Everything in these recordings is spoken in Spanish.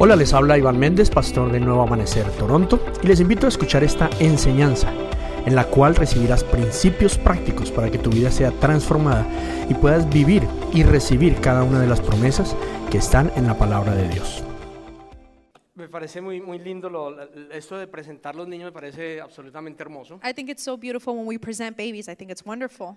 Hola, les habla Iván Méndez, pastor de Nuevo Amanecer Toronto, y les invito a escuchar esta enseñanza en la cual recibirás principios prácticos para que tu vida sea transformada y puedas vivir y recibir cada una de las promesas que están en la palabra de Dios. Me parece muy lindo esto de presentar los niños, me parece absolutamente hermoso. I think it's so beautiful when we present babies. I think it's wonderful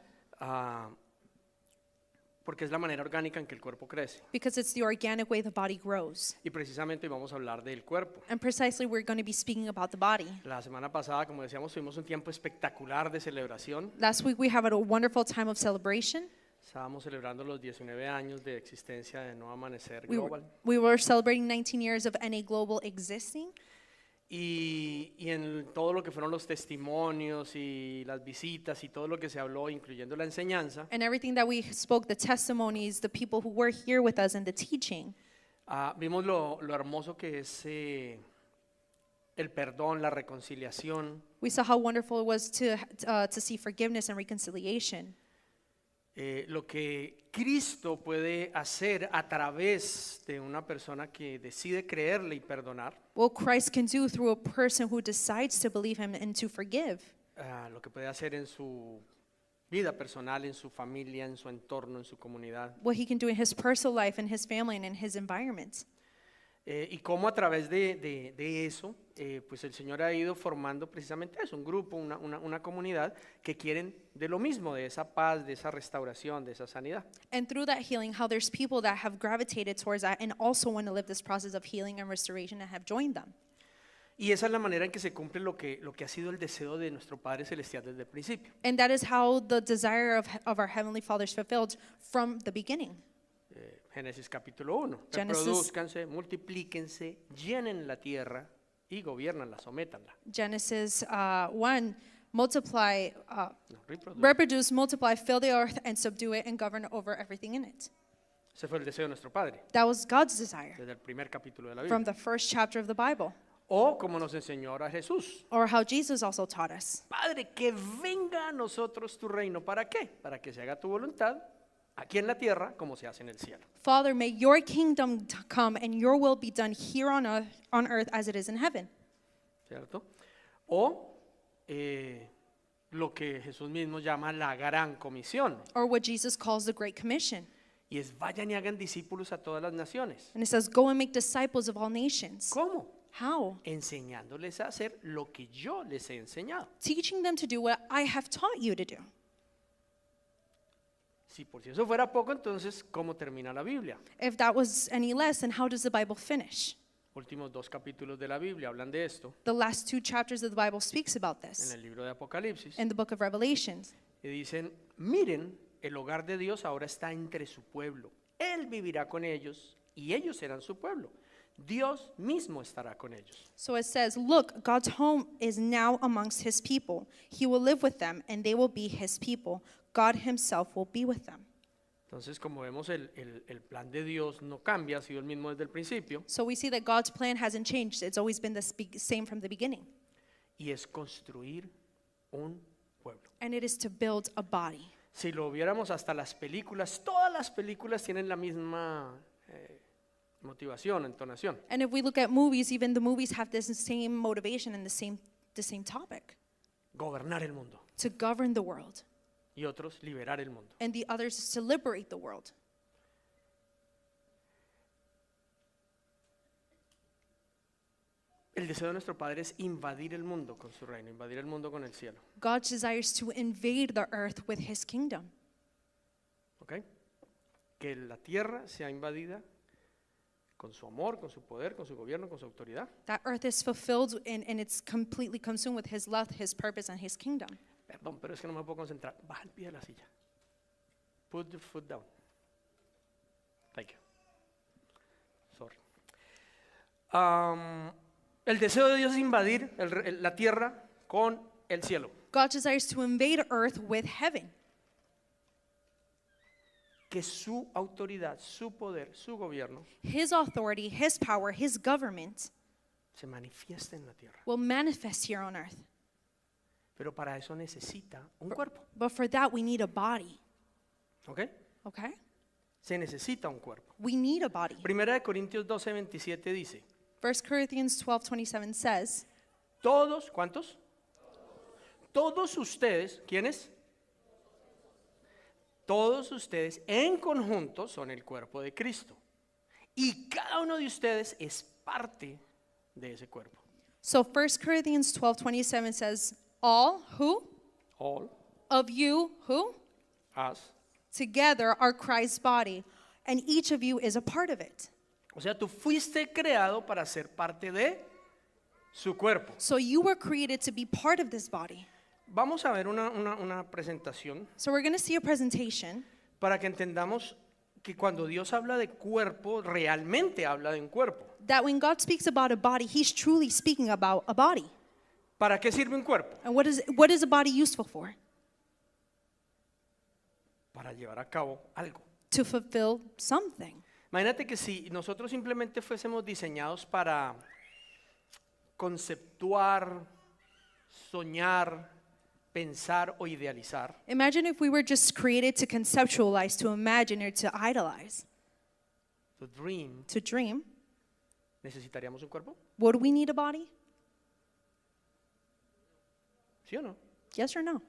Porque es la manera orgánica en que el cuerpo crece. because it's the organic way the body grows. Y precisamente hoy vamos a hablar del cuerpo. And precisely we're going to be speaking about the body. La semana pasada, como decíamos, tuvimos un tiempo espectacular de celebración. Last week we had a wonderful time of celebration. Estábamos celebrando los 19 años de existencia de Nuevo Amanecer We Global. were celebrating 19 years of NA Global existing. Y en todo lo que fueron los testimonios y las visitas y todo lo que se habló, incluyendo la enseñanza, And everything that we spoke, the testimonies, the people who were here with us and the teaching, vimos lo hermoso que es el perdón, la reconciliación, we saw how wonderful it was to see forgiveness and reconciliation. lo que Cristo puede hacer a través de una persona que decide creerle y perdonar, What Christ can do through a person who decides to believe him and to forgive. lo que puede hacer en su vida personal, en su familia, en su entorno, en su comunidad, What he can do in his personal life, in his family, and in his environment. y cómo a través de eso, pues el Señor ha ido formando precisamente eso, un grupo, una comunidad que quieren de lo mismo, de esa paz, de esa restauración, de esa sanidad. And through that healing, how there's people that have gravitated towards that and also want to live this process of healing and restoration and have joined them. Y esa es la manera en que se cumple lo que ha sido el deseo de nuestro Padre Celestial desde el principio. And that is how the desire of our Heavenly Father is fulfilled from the beginning. Génesis capítulo 1. Genesis- Reproduzcanse, multiplíquense, llenen la tierra y gobiernanla, sométanla. Genesis 1, multiply, No, reproduzcan. reproduce, multiply, fill the earth, and subdue it, and govern over everything in it. Ese fue el deseo de nuestro Padre That was God's desire desde el primer capítulo de la from Biblia. the first chapter of the Bible, O como nos enseñó ahora Jesús. or how Jesus also taught us. Padre, que venga a nosotros tu reino. ¿Para qué? Para que se haga tu voluntad aquí en la tierra como se hace en el cielo. Father, may your kingdom come and your will be done here on earth as it is in heaven. ¿Cierto? O lo que Jesús mismo llama la gran comisión. Or what Jesus calls the Great Commission. Y es vayan y hagan discípulos a todas las naciones. And it says, go and make disciples of all nations. ¿Cómo? How? Enseñándoles a hacer lo que yo les he enseñado. Teaching them to do what I have taught you to do. Si por si eso fuera poco, entonces, ¿cómo termina la Biblia? If that was any less, then how does the Bible finish? Últimos 2 capítulos de la Biblia hablan de esto The last 2 chapters of the Bible speaks about en this el libro de Apocalipsis. in the book of Revelations. Y dicen, miren, el hogar de Dios ahora está entre su pueblo. Él vivirá con ellos y ellos serán su pueblo. Dios mismo estará con ellos. So it says, look, God's home is now amongst his people. He will live with them and they will be his people. God himself will be with them. Entonces, como vemos, el plan de Dios no cambia, ha sido el mismo desde el principio, So we see that God's plan hasn't changed. It's always been the same from the beginning. y es construir un pueblo. And it is to build a body. Si lo viéramos hasta las películas, todas las películas tienen la misma motivación, entonación. And if we look at movies, even the movies have this same motivation and the same topic. Gobernar el mundo To govern the world. y otros liberar el mundo. And the others is to liberate the world. El deseo de nuestro Padre es invadir el mundo con su reino, invadir el mundo con el cielo. God desires to invade the earth with his kingdom. ¿Ok? Que la tierra sea invadida con su amor, con su poder, con su gobierno, con su autoridad. That earth is fulfilled and it's completely consumed with his love, his purpose, and his kingdom. Perdón, pero es que no me puedo concentrar. Baja el pie de la silla. Put your foot down. Thank you. Sorry. El deseo de Dios es invadir la tierra con el cielo. God desires to invade earth with heaven. Que su autoridad, su poder, su gobierno His authority, his power, his government se manifieste en la tierra. will manifest here on earth. Pero para eso necesita un cuerpo. But for that, we need a body. ¿Ok? Okay? Se necesita un cuerpo. We need a body. Primera de Corintios 12:27 dice, 1 Corinthians 12:27 says, Todos, ¿cuántos? Todos ustedes, ¿quiénes? Todos ustedes en conjunto son el cuerpo de Cristo. Y cada uno de ustedes es parte de ese cuerpo. so 1 Corinthians 12:27 says, all who All, of you who us. together are Christ's body, and each of you is a part of it. O sea, tú fuiste creado para ser parte de su cuerpo. So you were created to be part of this body. Vamos a ver una presentación So we're going to see a presentation para que entendamos que cuando Dios habla de cuerpo, realmente habla de un cuerpo. that when God speaks about a body, he's truly speaking about a body. ¿Para qué sirve un cuerpo? And what is a body useful for? Para llevar a cabo algo. To fulfill something. Imagínate que si nosotros simplemente fuésemos diseñados para conceptuar, soñar, pensar o idealizar, Imagine if we were just created to conceptualize, to imagine, or to idolize, to dream, to dream. ¿necesitaríamos un cuerpo? Would we need a body? ¿Sí o no? Yes or no?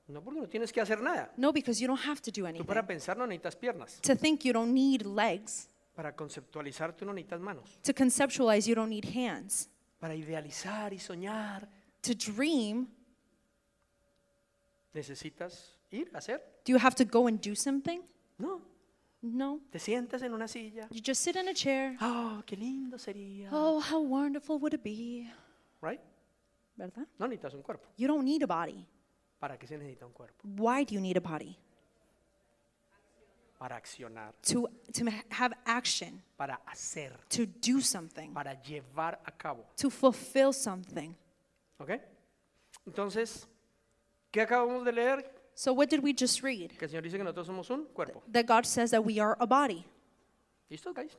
No, porque no tienes que hacer nada. No, because you don't have to do Tú anything. para pensar no necesitas piernas. To think, you don't need legs. Para conceptualizar tú no necesitas manos. To conceptualize, you don't need hands. Para idealizar y soñar To dream, necesitas ir a hacer. do you have to go and do something? No, No. te sientas en una silla. You just sit in a chair. Oh, qué lindo sería. Oh, how wonderful would it be? Right? ¿Verdad? No necesitas un cuerpo. You don't need a body. ¿Para qué se necesita un cuerpo? Why do you need a body? Para accionar, To have action, para hacer, to do something, para llevar a cabo. to fulfill something. ¿Ok? Entonces, ¿qué acabamos de leer? So what did we just read? Que el Señor dice que nosotros somos un cuerpo. That God says that we are a body. ¿Listo, guys?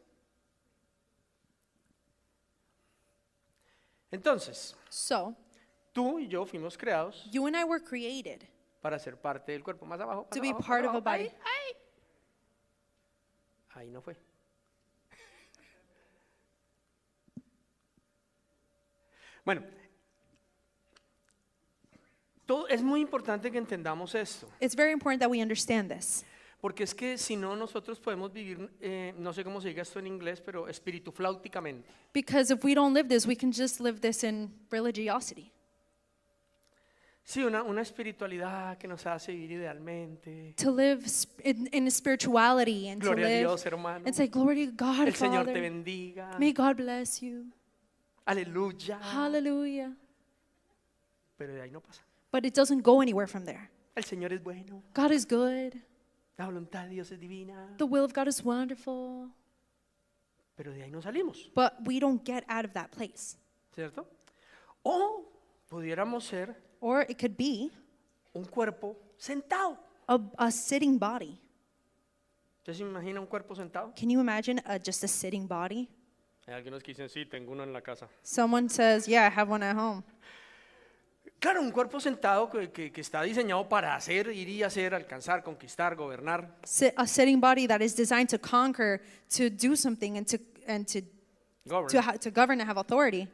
Entonces, So tú y yo fuimos creados you and I were created para ser parte del cuerpo. Más abajo. to más be abajo, part más of a abajo. body. Ahí no fue. Bueno, es muy importante que entendamos esto, It's very important that we understand this. porque es que si no nosotros podemos vivir, no sé cómo se diga esto en inglés, pero espiritufláuticamente. Because if we don't live this, we can just live this in religiosity. Sí, una espiritualidad que nos hace vivir idealmente. To live in spirituality and to Gloria a live Dios, hermano. and say, glory to God, El Señor te Father. bendiga. May God bless you. Aleluya. Hallelujah. Pero de ahí no pasa. But it doesn't go anywhere from there. El Señor es bueno. God is good. La voluntad de Dios es divina. The will of God is wonderful. Pero de ahí no salimos, But we don't get out of that place. ¿cierto? O pudiéramos ser Or it could be un cuerpo sentado. a sitting body. ¿Usted se imagina un cuerpo sentado? Can you imagine just a sitting body? Hay algunos que dicen, sí, tengo uno en la casa. Someone says, yeah, I have one at home. Claro, un cuerpo sentado que está diseñado para hacer, ir y hacer, alcanzar, conquistar, gobernar. A sitting body that is designed to conquer, to do something, and to govern and have authority.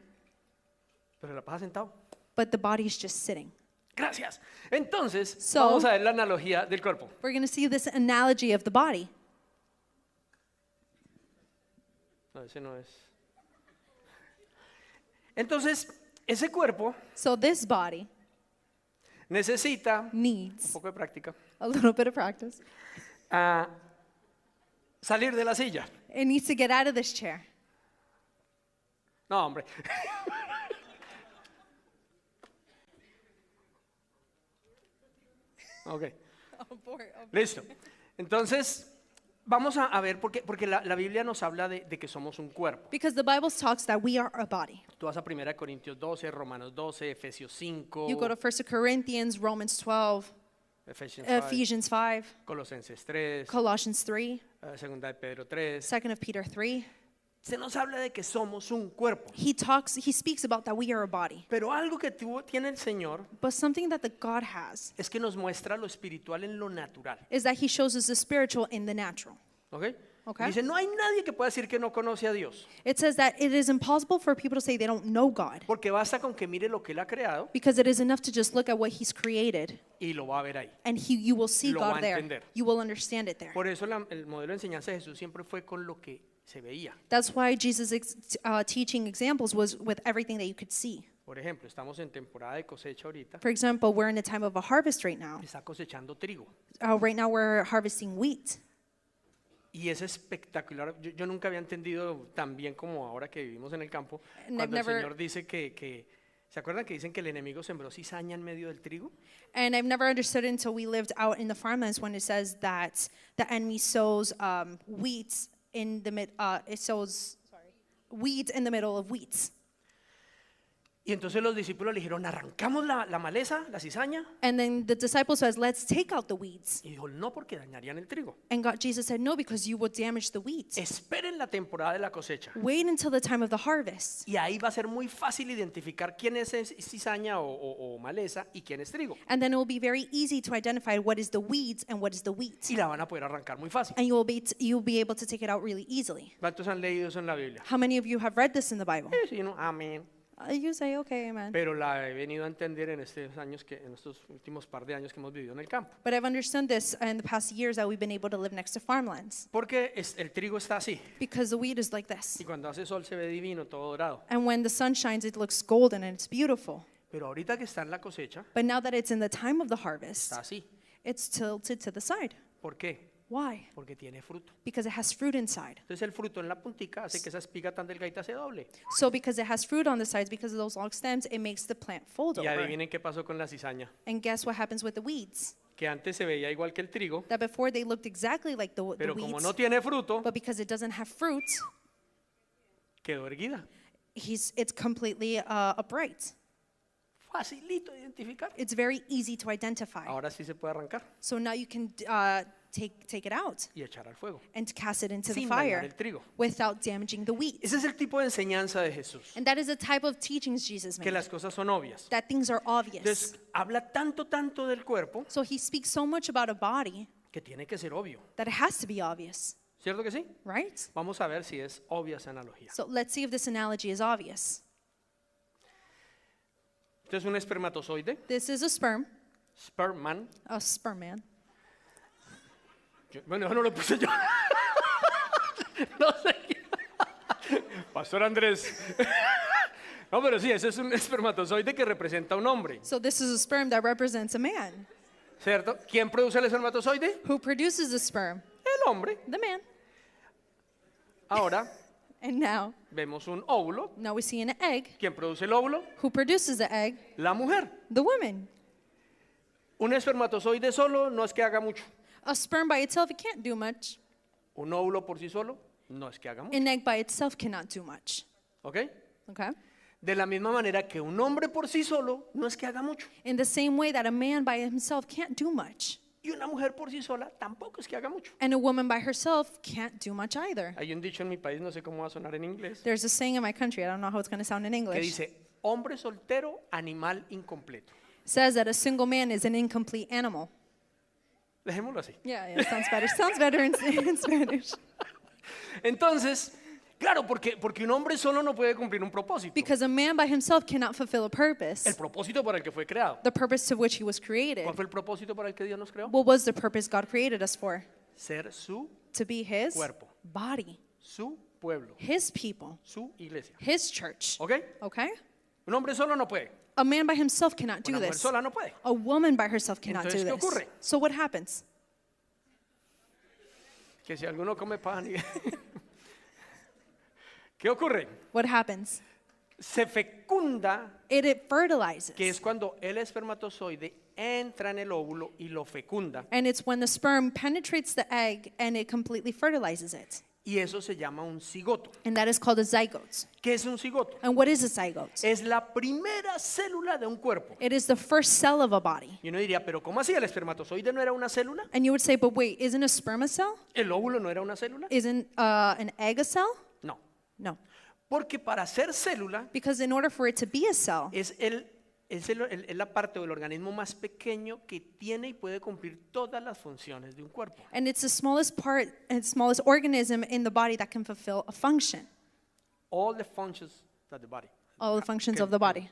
Pero la pasa sentado. But the body is just sitting. Gracias. Entonces, So- vamos a ver la analogía del cuerpo. We're going to see this analogy of the body. No, ese no es. Entonces, ese cuerpo So this body necesita un needs poco de práctica. a little bit of practice. Salir de la silla. It needs to get out of this chair. No, hombre. Ok, listo. Entonces, vamos a ver, porque la Biblia nos habla de que somos un cuerpo. Because the Bible talks that we are a body. Tú vas a 1 Corintios 12, Romanos 12, Efesios 5, You go to 1 Corinthians, Romans 12, Ephesians 5, Ephesians 5, Colosenses 3, Colossians 3, Segunda de Pedro 3. 2 of Peter 3. Se nos habla de que somos un cuerpo. He speaks about that we are a body. Pero algo que tiene el Señor But something that the God has es que nos muestra lo espiritual en lo natural. is that he shows us the spiritual in the natural. ¿Ok? Okay. Dice, no hay nadie que pueda decir que no conoce a Dios, It says that it is impossible for people to say they don't know God porque basta con que mire lo que Él ha creado because it is enough to just look at what He's created y lo va a ver ahí. and you will see Lo va God a there. entender. You will understand it there. Por eso el modelo de enseñanza de Jesús siempre fue con lo que se veía. That's why Jesus' teaching examples was with everything that you could see. Por ejemplo, estamos en temporada de cosecha ahorita, For example, we're in a time of a harvest right now. está cosechando trigo. Right now we're harvesting wheat. Y es espectacular. Yo nunca había entendido tan bien como ahora que vivimos en el campo, And cuando el I've never- Señor dice ¿se acuerdan que dicen que el enemigo sembró cizaña en medio del trigo? And I've never understood until we lived out in the farmlands when it says that the enemy sows weeds in the weeds in the middle of wheats. Y entonces los discípulos le dijeron, arrancamos la maleza, la cizaña. And then the disciple says, let's take out the weeds. Y dijo, no, porque dañarían el trigo. And Jesus said, no, because you would damage the weeds. Esperen la temporada de la cosecha. Wait until the time of the harvest. Y ahí va a ser muy fácil identificar quién es cizaña o maleza y quién es trigo. And then it will be very easy to identify what is the weeds and what is the wheat. Y la van a poder arrancar muy fácil. And you'll be able to take it out really easily. ¿Cuántos han leído eso en la Biblia? How many of you have read this in the Bible? Sí, no, amén. You say, okay, amen. Pero la he venido a entender en estos últimos par de años que hemos vivido en el campo. But I've understood this in the past years that we've been able to live next to farmlands. Porque el trigo está así. Because the wheat is like this. Y cuando hace sol se ve divino, todo dorado. And when the sun shines, it looks golden and it's beautiful. Pero ahorita que está en la cosecha, But now that it's in the time of the harvest, está así. it's tilted to the side. ¿Por qué? Why? Porque tiene fruto. Because it has fruit inside. Entonces el fruto en la puntica hace que esa espiga tan delgadita se doble. So because it has fruit on the sides, because of those long stems, it makes the plant fold Y over. adivinen qué pasó con la cizaña. And guess what happens with the weeds? Que antes se veía igual que el trigo, That before they looked exactly like the pero como weeds, no tiene fruto, but because it doesn't have fruit, quedó erguida. it's completely upright. Facilito de identificar. It's very easy to identify. Ahora sí se puede arrancar So now you can take it out y echar al fuego. and cast it into the Sin dañar fire el trigo. without damaging the wheat. Ese es el tipo de enseñanza de Jesús. And that is the type of teachings Jesus Que made. las cosas son obvias. That things are obvious. Entonces, habla tanto del cuerpo So he speaks so much about a body que tiene que ser obvio. that it has to be obvious, ¿Cierto que sí? right? Vamos a ver si es obvia esa analogía. So let's see if this analogy is obvious. Este es un espermatozoide, This is a sperm sperm man. Bueno, eso no lo puse yo. No sé. Pastor Andrés. No, pero sí, ese es un espermatozoide que representa un hombre, So this is a sperm that represents a man. ¿cierto? ¿Quién produce el espermatozoide? Who produces the sperm? El hombre. The man. Ahora And now vemos un óvulo. we see an egg. ¿Quién produce el óvulo? Who produces the egg? La mujer. The woman. Un espermatozoide solo no es que haga mucho. A sperm by itself, it can't do much. Un óvulo por sí solo no es que haga mucho. An egg by itself cannot do much. ¿Ok? Okay? De la misma manera que un hombre por sí solo no es que haga mucho. In the same way that a man by himself can't do much. Y una mujer por sí sola tampoco es que haga mucho. And a woman by herself can't do much either. Hay un dicho en mi país, no sé cómo va a sonar en inglés, There's a saying in my country, I don't know how it's going to sound in que English, dice, hombre soltero, animal incompleto. says that a single man is an incomplete animal. Dejémoslo así. Yeah, sounds better. Sounds better in Spanish. Entonces, claro, porque un hombre solo no puede cumplir un propósito. Because a man by himself cannot fulfill a purpose, El propósito para el que fue creado. the purpose to which he was created. ¿Cuál fue el propósito para el que Dios nos creó? What was the purpose God created us for? Ser su To be his Cuerpo. body, su pueblo, his people, su iglesia. his church. ¿Ok? Okay? Un hombre solo no puede. A man by himself cannot do Una mujer this. sola no puede. A woman by herself cannot Entonces, do ¿qué this. ocurre? So what happens? Que si alguno come pan y... ¿Qué ocurre? What happens? Se fecunda, It fertilizes. que es cuando el espermatozoide entra en el óvulo y lo fecunda. And it's when the sperm penetrates the egg and it completely fertilizes it. Y eso se llama un cigoto. And that is called a zygote. ¿Qué es un cigoto? And what is a zygote? Es la primera célula de un cuerpo. It is the first cell of a body. Y uno diría, pero ¿cómo así? ¿El espermatozoide no era una célula? And you would say, but wait, isn't a sperm a cell? ¿El óvulo no era una célula? Isn't an egg a cell? No. No. Porque para ser célula Because in order for it to be a cell, es es la parte o el organismo más pequeño que tiene y puede cumplir todas las funciones de un cuerpo. And it's the smallest part and smallest organism in the body that can fulfill a function, All the functions that the body. all the functions Que- of the body.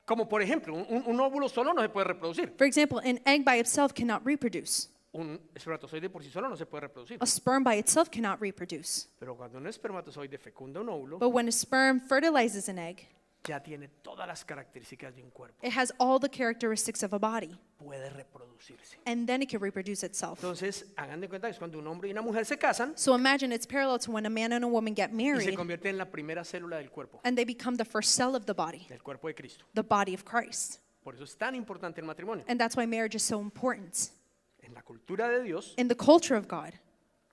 Como por ejemplo, un óvulo solo no se puede reproducir. For example, an egg by itself cannot reproduce. Un espermatozoide por sí solo no se puede reproducir. A sperm by itself cannot reproduce. Pero cuando un espermatozoide fecunda un óvulo, But when a sperm fertilizes an egg, ya tiene todas las características de un cuerpo. it has all the characteristics of a body, Puede reproducirse. and then it can reproduce itself. Entonces, hagan de cuenta que es cuando un hombre y una mujer se casan So imagine it's parallel to when a man and a woman get y se married convierte en la primera célula del cuerpo and they become the first cell of the body, de Cristo. the body of Christ. Por eso es tan importante el matrimonio. And that's why marriage is so important. En la cultura de Dios In the culture of God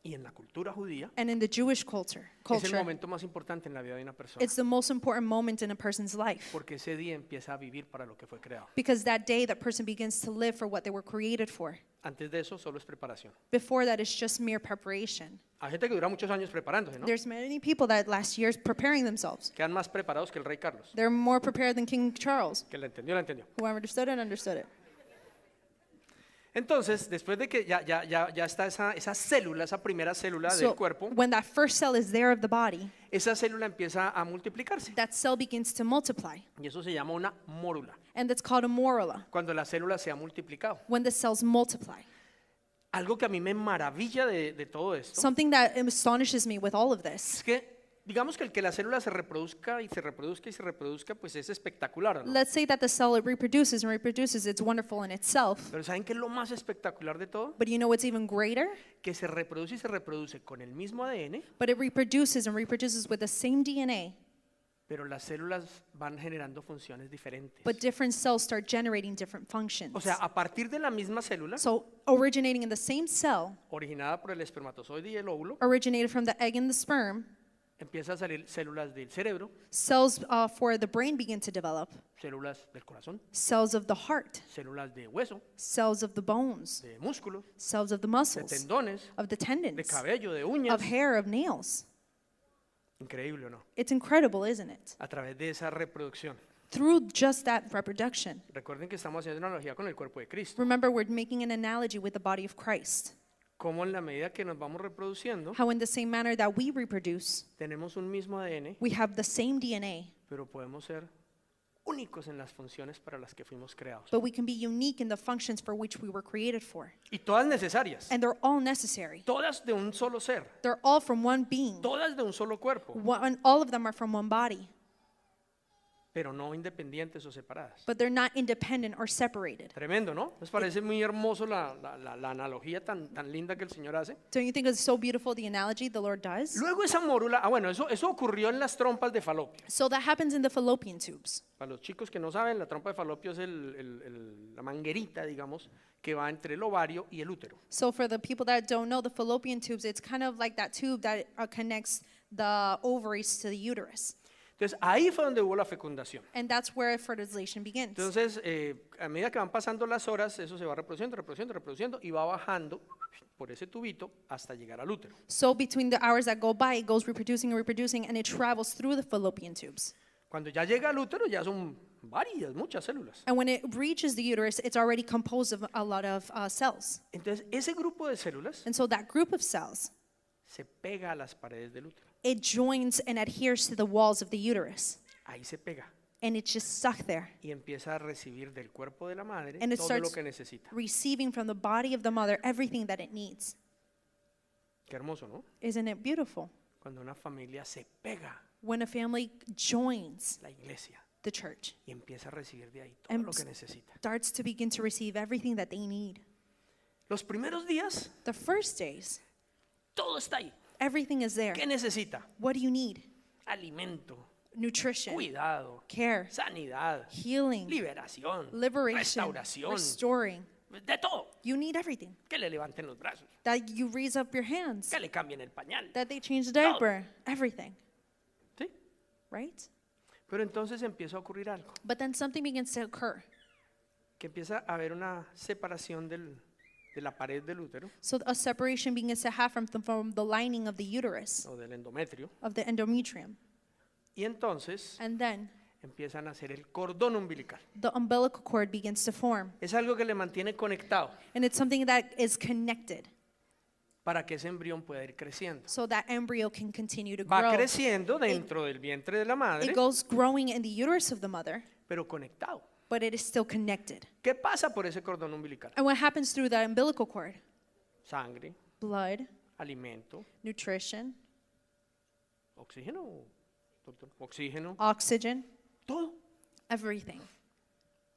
y en la cultura judía, and in the Jewish culture, es el momento más importante en la vida de una persona. it's the most important moment in a person's life. Porque ese día empieza a vivir para lo que fue creado. Because that day, that person begins to live for what they were created for. Antes de eso, solo es preparación. Before that, it's just mere preparation. Hay gente que dura muchos años preparándose, ¿no? There's many people that last years preparing themselves. Quedan más preparados que el rey Carlos. They're more prepared than King Charles. Que la entendió, la entendió. Who understood it, understood it. Entonces, después de que ya está esa célula, esa primera célula del So cuerpo, when that first cell is there of the body, esa célula empieza a multiplicarse. that cell begins to multiply. Y eso se llama una mórula. And that's called a morula, Cuando la célula se ha multiplicado. when the cells multiply. Algo que a mí me maravilla de todo esto Something that astonishes me with all of es this. que, digamos que el que la célula se reproduzca y se reproduzca y se reproduzca, pues es espectacular, ¿no? Let's say that the cell it reproduces and reproduces, it's wonderful in itself. Pero ¿saben qué es lo más espectacular de todo? But you know what's even greater? Que se reproduce y se reproduce con el mismo ADN, But it reproduces and reproduces with the same DNA, pero las células van generando funciones diferentes. but different cells start generating different functions. O sea, a partir de la misma célula, So originating in the same cell, originada por el espermatozoide y el óvulo, originated from the egg and the sperm, empiezan a salir células del cerebro, cells for the brain begin to develop, células del corazón, cells of the heart, células de hueso, cells of the bones, de músculo, cells of the de muscles, tendones, of the de tendons, cabello, de uñas. of hair, of nails. Increíble, ¿o no? It's incredible, isn't it? A través de esa reproducción. Through just that reproduction. Recuerden que estamos haciendo una analogía con el cuerpo de Cristo. Remember, we're making an analogy with the body of Christ. Como en la medida que nos vamos reproduciendo, How in the same manner that we reproduce, tenemos un mismo ADN, we have the same DNA, pero podemos ser únicos en las funciones para las que fuimos creados. but we can be unique in the functions for which we were created for. Y todas necesarias, And they're all necessary. todas de un solo ser, They're all from one being. todas de un solo cuerpo, All of them are from one body, pero no independientes o separadas. but they're not independent or separated. Tremendo, ¿no? ¿Les parece muy hermoso la analogía tan linda que el Señor hace? Don't you think it's so beautiful the analogy the Lord does? Luego esa mórula, bueno, eso ocurrió en las trompas de falopio. So that happens in the fallopian tubes. Para los chicos que no saben, la trompa de falopio es la manguerita, digamos, que va entre el ovario y el útero. So for the people that don't know, the fallopian tubes, it's kind of like that tube that connects the ovaries to the uterus. Entonces ahí fue donde hubo la fecundación. And that's where fertilization begins. Entonces, a medida que van pasando las horas, eso se va reproduciendo, reproduciendo, reproduciendo y va bajando por ese tubito hasta llegar al útero. So between the hours that go by, it goes reproducing and reproducing, and it travels through the fallopian tubes. Cuando ya llega al útero, ya son muchas células. And when it reaches the uterus, it's already composed of a lot of cells. Entonces, ese grupo de células And so that group of cells, se pega a las paredes del útero. it joins and adheres to the walls of the uterus. Ahí se pega And it's just stuck there, y empieza a recibir del cuerpo de la madre And it todo lo starts- que necesita. receiving from the body of the mother everything that it needs. Qué hermoso, ¿no? Isn't it beautiful? Cuando una familia se pega When a family joins la iglesia the church, y empieza a recibir de ahí todo And lo que necesita. starts to begin to receive everything that they need. Los primeros días, The first days, todo está ahí. everything is there. ¿Qué necesita? What do you need? Alimento, Nutrition, cuidado, care, sanidad, healing, liberación, liberation, restauración, restoring. de todo. You need everything. Que le levanten los brazos, That you raise up your hands, que le cambien el pañal. that they change the diaper, everything, ¿Sí? right? Pero entonces empieza a ocurrir algo, But then something begins to occur. que empieza a haber una separación de la pared del útero So a separation begins to happen from the lining of the uterus, o del endometrio. of the endometrium. Y entonces And then empiezan a hacer el cordón umbilical. the umbilical cord begins to form. Es algo que le mantiene conectado And it's something that is connected para que ese embrión pueda ir creciendo. so that embryo can continue to Va grow. creciendo dentro del vientre de la madre, It goes growing in the uterus of the mother, pero conectado. but it is still connected. ¿Qué pasa por ese cordón umbilical? And what happens through the umbilical cord? Sangre, Blood, alimento, nutrition, oxígeno, doctor, oxígeno, oxygen, todo, everything.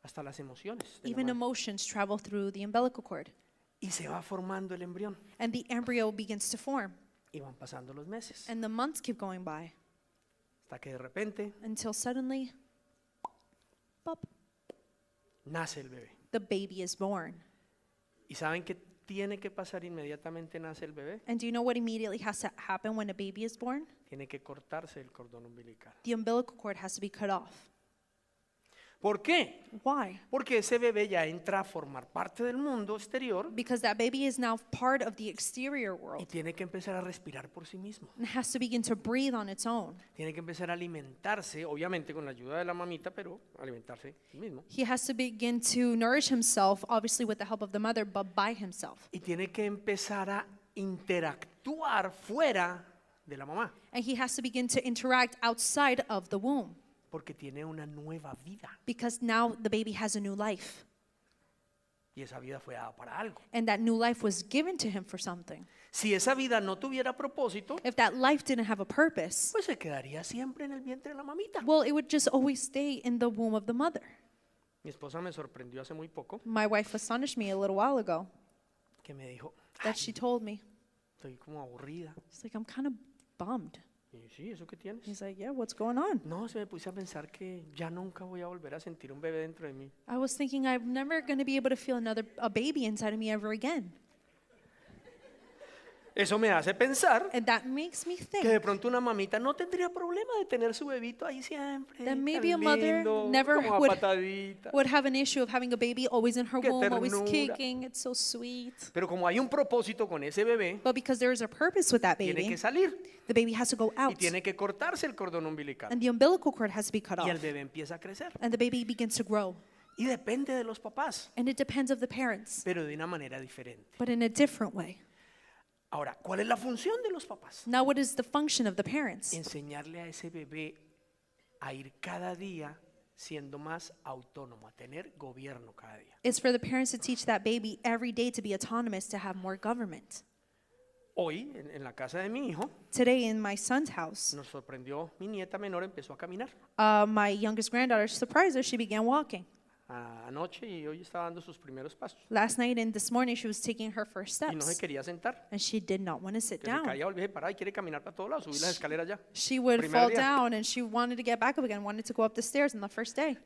hasta las emociones. de la Even madre. emotions travel through the umbilical cord. Y se va formando el embrión And the embryo begins to form. y van pasando los meses And the months keep going by hasta que de repente until suddenly, pop, nace el bebé. the baby is born. ¿Y saben qué tiene que pasar inmediatamente nace el bebé? And do you know what immediately has to happen when a baby is born? Tiene que cortarse el cordón umbilical. The umbilical cord has to be cut off. ¿Por qué? Why? Porque ese bebé ya entra a formar parte del mundo exterior Because that baby is now part of the exterior y world tiene que empezar a respirar por sí mismo. and has to begin to breathe on its own. Tiene que empezar a alimentarse, obviamente con la ayuda de la mamita, pero alimentarse él mismo. He has to begin to nourish himself, obviously with the help of the mother, but by himself. Y tiene que empezar a interactuar fuera de la mamá, And he has to begin to interact outside of the womb porque tiene una nueva vida because now the baby has a new life. y esa vida fue dada para algo. And that new life was given to him for something. Si esa vida no tuviera propósito, If that life didn't have a purpose, pues se quedaría siempre en el vientre de la mamita. well, it would just always stay in the womb of the mother. Mi esposa me sorprendió hace muy poco My wife astonished me a little while ago que me dijo, that she told me, estoy como aburrida. she's like, I'm kind of bummed. Y sí, ¿eso qué tienes? He's like, yeah, what's going on? No, se me puse a pensar que ya nunca voy a volver a sentir un bebé dentro de mí. I was thinking I'm never going to be able to feel a baby inside of me ever again. Eso me hace pensar And that makes me que think de pronto una mamita no tendría problema de tener su bebito ahí siempre, that tan maybe a mother lindo, never como would- apatadita. would have an issue of having a baby always in her Qué womb, always ternura. kicking. It's so sweet. Pero como hay un propósito con ese bebé, But because there is a purpose with that tiene que baby, salir the baby has to go y out. tiene que cortarse el cordón umbilical. And the umbilical cord has to be cut Y el off. bebé empieza a crecer. And the baby begins to grow. Y depende de los papás, And it depends of the parents, pero de una manera diferente. but in a different way. Ahora, ¿cuál es la función de los papás? Now, what is the function of the parents? Enseñarle a ese bebé a ir cada día siendo más autónomo, a tener gobierno cada día. It's for the parents to teach that baby every day to be autonomous, to have more government. Hoy, en la casa de mi hijo, Today in my son's house, nos sorprendió, mi nieta menor empezó a caminar my youngest granddaughter surprised her. She began walking. anoche y hoy está dando sus primeros pasos. Last night and this morning, she was taking her first Y no se steps. quería sentar. And she did not want to sit Que se down. caía, volvía a parar y quiere caminar para todos lados, subir las escaleras ya. She would Primer fall día. down and she wanted to get back up again, wanted to go up the stairs on the first day.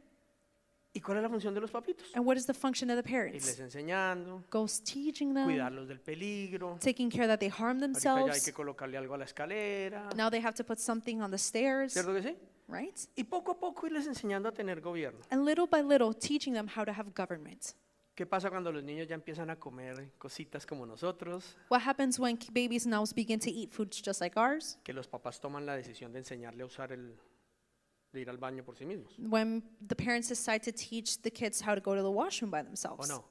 ¿Y cuál es la función de los papitos? And what is the function of the Irles parents? enseñando, Goes teaching them, cuidarlos del peligro. taking care that they harm Ahorita ya hay themselves. que colocarle algo a la escalera. Now they have to put something on the stairs, ¿Cierto que sí? right? Y poco a poco irles enseñando a tener gobierno. And little by little, teaching them how to have government. ¿Qué pasa cuando los niños ya empiezan a comer cositas como nosotros? What happens when babies now begin to eat foods just like ours? Que los papás toman la decisión de enseñarle a usar de ir al baño por sí mismos. When the parents decide to teach the kids how to go to the washroom by ¿O themselves, no?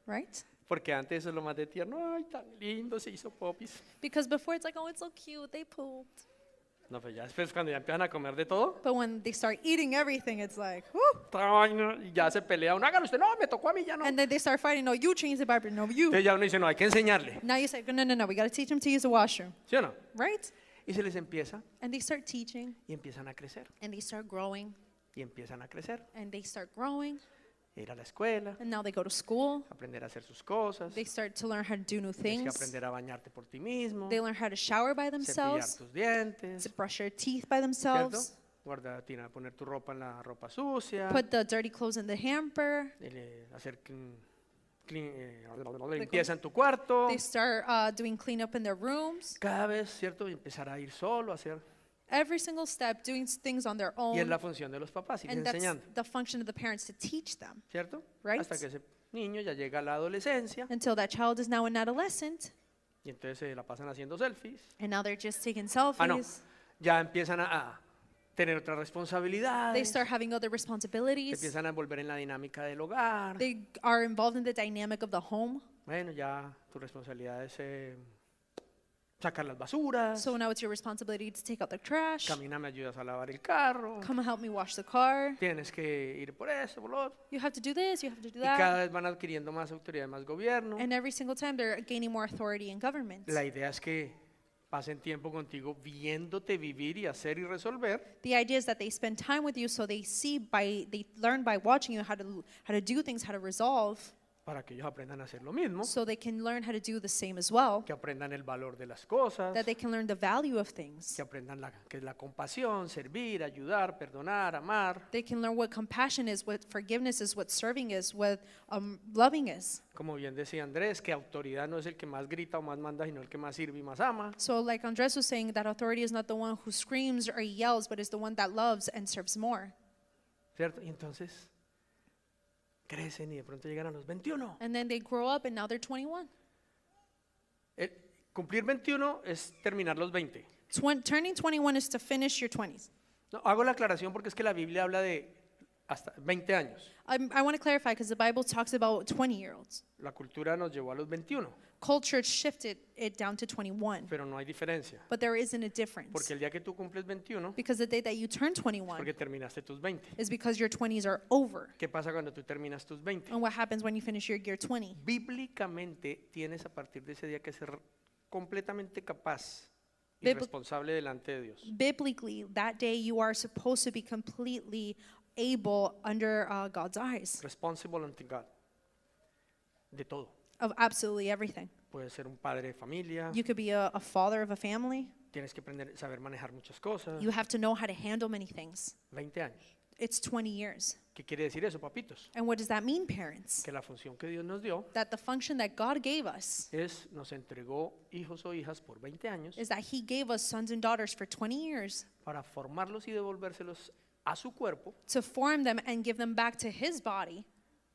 right? Porque antes eso es lo más de tierno. Ay, tan lindo, se hizo popis. Because before it's like, oh, it's so cute, they pooped. No, pues ya después cuando ya empiezan a comer de todo, But when they start eating everything, it's like, whoo. ay, no, y ya se pelea uno. Hágalo usted, no, me tocó a mí, ya no. And then they start fighting, no, you change the diaper, no, you. Entonces ya uno dice, no, hay que enseñarle. Now you say, no, no, no, we got to teach them to use the washroom, ¿Sí o no? right? Y se les empieza And they start teaching, y empiezan a crecer. and they start growing, Y empiezan a crecer. and they start growing, Ir a la escuela, and now they go to school. aprender a hacer sus cosas. They start to learn how to do new Tienes que things. aprender a bañarte por ti mismo. They learn how to shower by Cepillar themselves, tus dientes. to brush their teeth by ¿Cierto? themselves, Poner tu ropa en la ropa sucia. put the dirty clothes in the hamper. Hacer limpieza en tu cuarto. They start doing cleanup in their rooms. Cada vez, ¿cierto? Y empezar a ir solo, a hacer. Every single step, doing things on their Y es own. la función de los papás, ir And that's enseñando, the function of the parents to teach them, ¿cierto? Right. Hasta que ese niño ya llega a la adolescencia until that child is now an adolescent, y entonces se la pasan haciendo selfies. and now they're just taking Ah, no. selfies. Ya empiezan a tener otras They responsabilidades, start having other se responsibilities. empiezan a envolver en la dinámica del hogar. They are involved in the dynamic of the home. Bueno, ya tu responsabilidad es sacar las basuras, So now it's your responsibility to take out the trash. camina, me ayudas a lavar el carro, Come and help me wash the car. tienes que ir por eso, por lo otro. You have to do this, you have to do Y cada that. vez van adquiriendo más autoridad, más gobierno. And every single time they're gaining more authority in government. La idea es que pasen tiempo contigo viéndote vivir y hacer y resolver, The idea is that they spend time with you so they learn by watching you how to do things, how to resolve, para que ellos aprendan a hacer lo mismo, so they can learn how to do the same as well, que aprendan el valor de las cosas, that they can learn the value of things. que aprendan que es la compasión, servir, ayudar, perdonar, amar. They can learn what compassion is, what forgiveness is, what serving is, what loving is. Como bien decía Andrés, que autoridad no es el que más grita o más manda, sino el que más sirve y más ama. So like Andres was saying, that authority is not the one who screams or yells, but is the one that loves and serves more. ¿Cierto? Y entonces crecen y de pronto llegan a los 21. And then they grow up and now they're 21. Cumplir 21 es terminar los 20. Turning 21 is to finish your 20s. No, hago la aclaración porque es que la Biblia habla de hasta 20 años. I want to clarify because the Bible talks about 20-year-olds. La cultura nos llevó a los 21, Culture shifted it down to 21, pero no hay diferencia. but there isn't a difference. Porque el día que tú cumples 21, Because the day that you turn 21 porque terminaste tus 20. is because your 20s are over. ¿Qué pasa cuando tú terminas tus 20? And what happens when you finish your year 20? Bíblicamente tienes a partir de ese día que ser completamente capaz y Bibli- responsable delante de Dios. Biblically, that day you are supposed to be completely able under God's eyes Responsible unto God. De todo. of absolutely everything. Puedes ser un padre de familia, You could be a father of a family. tienes que aprender, saber manejar muchas cosas. You have to know how to handle many things. 20 años. It's 20 years. ¿Qué quiere decir eso, papitos? And what does that mean, parents? Que la función que Dios nos dio That the function that God gave us nos entregó hijos o hijas por 20 años is that He gave us sons and daughters for 20 years para formarlos y devolvérselos a su cuerpo to form them and give them back to His body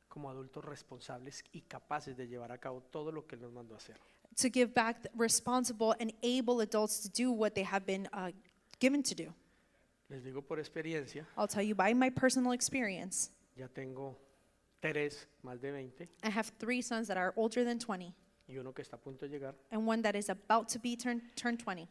como adultos responsables y capaces de llevar a cabo todo lo que Él nos mandó a hacer. to give back responsible and able adults to do what they have been given to do. Les digo por experiencia, I'll tell you by my personal experience, ya tengo 3 más de 20 I have 3 sons that are older than 20 y uno que está a punto de llegar, and one that is about to be turned 20.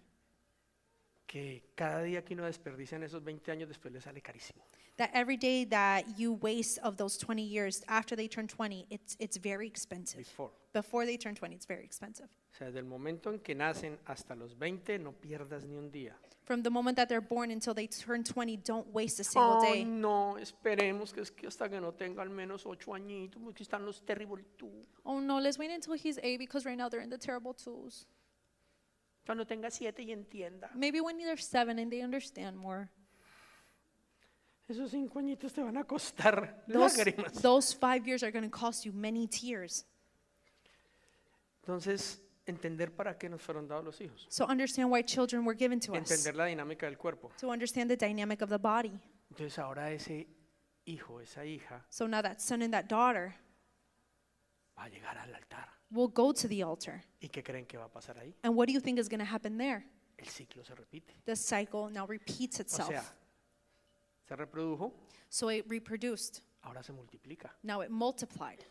que cada día que uno desperdicia en esos 20 años después le sale carísimo. That every day that you waste of those 20 years after they turn 20, it's very expensive. Before. Before they turn 20, it's very expensive. O sea, desde el momento en que nacen hasta los 20 no pierdas ni un día. From the moment that they're born until they turn 20, don't waste a single Oh, day. no, esperemos que es que hasta que no tenga al menos 8 añitos, porque están los terrible two. Oh no, let's wait until he's 8 because right now they're in the terrible twos. Cuando tenga 7 y entienda. Maybe when they're 7 and they understand more. Esos 5 añitos te van a costar Those, lágrimas. those 5 years are going to cost you many tears. Entonces, entender para qué nos fueron dados los hijos. So understand why children were given to us. Entender la dinámica del cuerpo. To understand the dynamic of the body. Entonces, ahora ese hijo, esa hija, So now that son and that daughter va a llegar al altar. will go to the altar. ¿Y qué creen que va a pasar ahí? And what do you think is going to happen there? El ciclo se repite. The cycle now repeats O itself. sea, se reprodujo, So it reproduced. ahora se multiplica. Now it multiplied.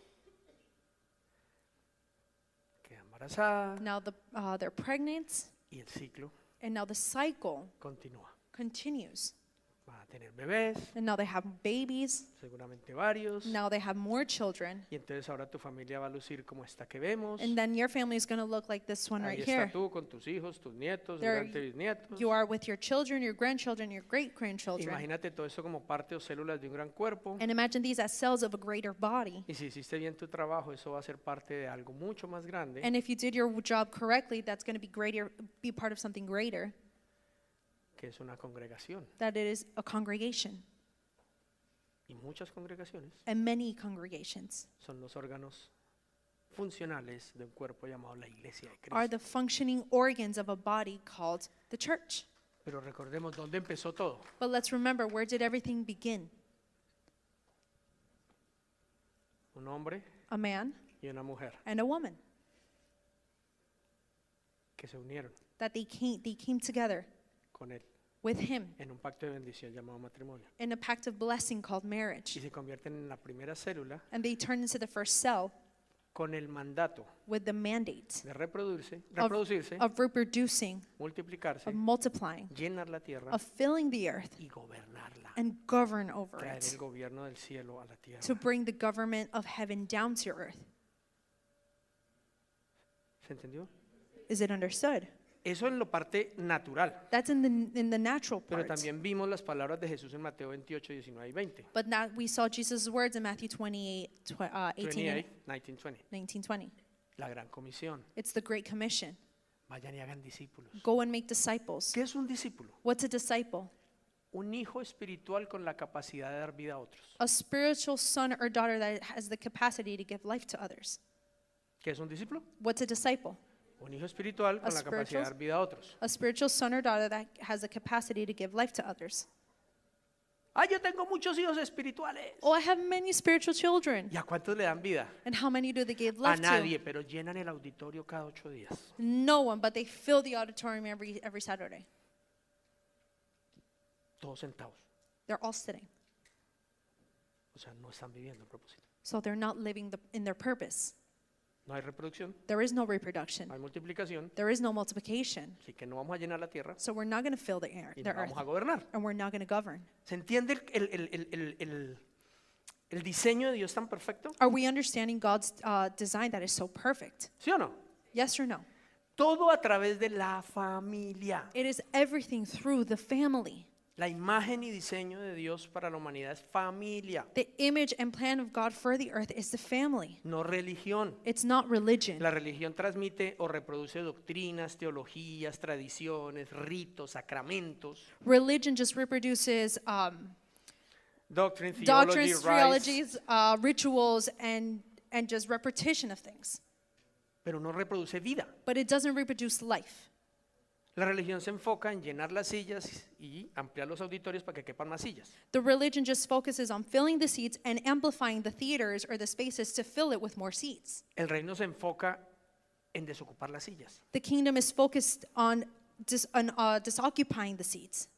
Queda embarazada Now they're pregnant, y el ciclo and now the cycle continúa. continues. Van a tener bebés, And now they have babies. seguramente varios. Now they have more children. Y entonces ahora tu familia va a lucir como esta que vemos. And then your family is going to look like this one Ahí right está here. tú con tus hijos, tus nietos, There durante bisnietos. You are with your children, your grandchildren, your great-grandchildren. Imagínate todo eso como parte o células de un gran cuerpo. And imagine these as cells of a greater body. Y si hiciste bien tu trabajo, eso va a ser parte de algo mucho más grande. And if you did your job correctly, that's going to be part of something greater, Que es una congregación. that it is a congregation. Y muchas congregaciones And many congregations son los órganos funcionales de un cuerpo llamado la iglesia de are Cristo. the functioning organs of a body called the church. Pero recordemos dónde empezó todo. But let's remember, where did everything begin? Un hombre A man y una mujer and a woman. que se unieron That they came together con él. with him en un pacto de bendición llamado matrimonio. in a pact of blessing called Y marriage. se convierten en la primera célula And they turn into the first cell con el mandato with the mandate de reproducirse, of reproducing, multiplicarse, of multiplying, llenar la tierra of filling the earth y gobernarla. and govern over Traer it, el gobierno del cielo a la tierra. to bring the government of heaven down to earth. ¿Se entendió? Is it understood? Eso en lo parte natural. That's in the natural Pero part. también vimos las palabras de Jesús en Mateo 28, 19 y 20. But now we saw Jesus' words in Matthew 28, 18 and 28, 19, 20. 19, 20. La gran comisión. It's the Great Commission. Vayan y hagan discípulos. Go and make disciples. ¿Qué es un discípulo? What's a disciple? Un hijo espiritual con la capacidad de dar vida a otros. A spiritual son or daughter that has the capacity to give life to others. ¿Qué es un discípulo? What's a disciple? Un hijo espiritual con la capacidad de dar vida a otros. A spiritual son or daughter that has the capacity to give life to others. Ah, yo tengo muchos hijos espirituales. Oh, I have many spiritual children. ¿Y a cuántos le dan vida? And how many do they give A life nadie, pero llenan el auditorio cada 8 días. to? No one, but they fill the auditorium every Saturday. Todos sentados. They're all sitting. O sea, no están viviendo el propósito. So they're not living in their purpose. No hay reproducción, There is no reproduction. no hay multiplicación, There is no multiplication. así que no vamos a llenar la tierra So we're not going to fill the y the no earth. vamos a gobernar. And we're not going to govern. ¿Se entiende el diseño de Dios tan perfecto? Are we understanding God's design that is so perfect? ¿Sí o no? Yes or no? Todo a través de la familia. It is everything through the family. La imagen y diseño de Dios para la humanidad es familia, The image and plan of God for the earth is the family. no religión. It's not religion. La religión transmite o reproduce doctrinas, teologías, tradiciones, ritos, sacramentos, Religion just reproduces doctrine, theology, doctrines, rites, theologies, rituals, and just repetition of things. pero no reproduce vida. But it doesn't reproduce life. La religión se enfoca en llenar las sillas y ampliar los auditorios para que quepan más sillas. The religion just focuses on filling the seats and amplifying the theaters or the spaces to fill it with more seats. El reino se enfoca en desocupar las sillas. The kingdom is focused on disoccupying the seats,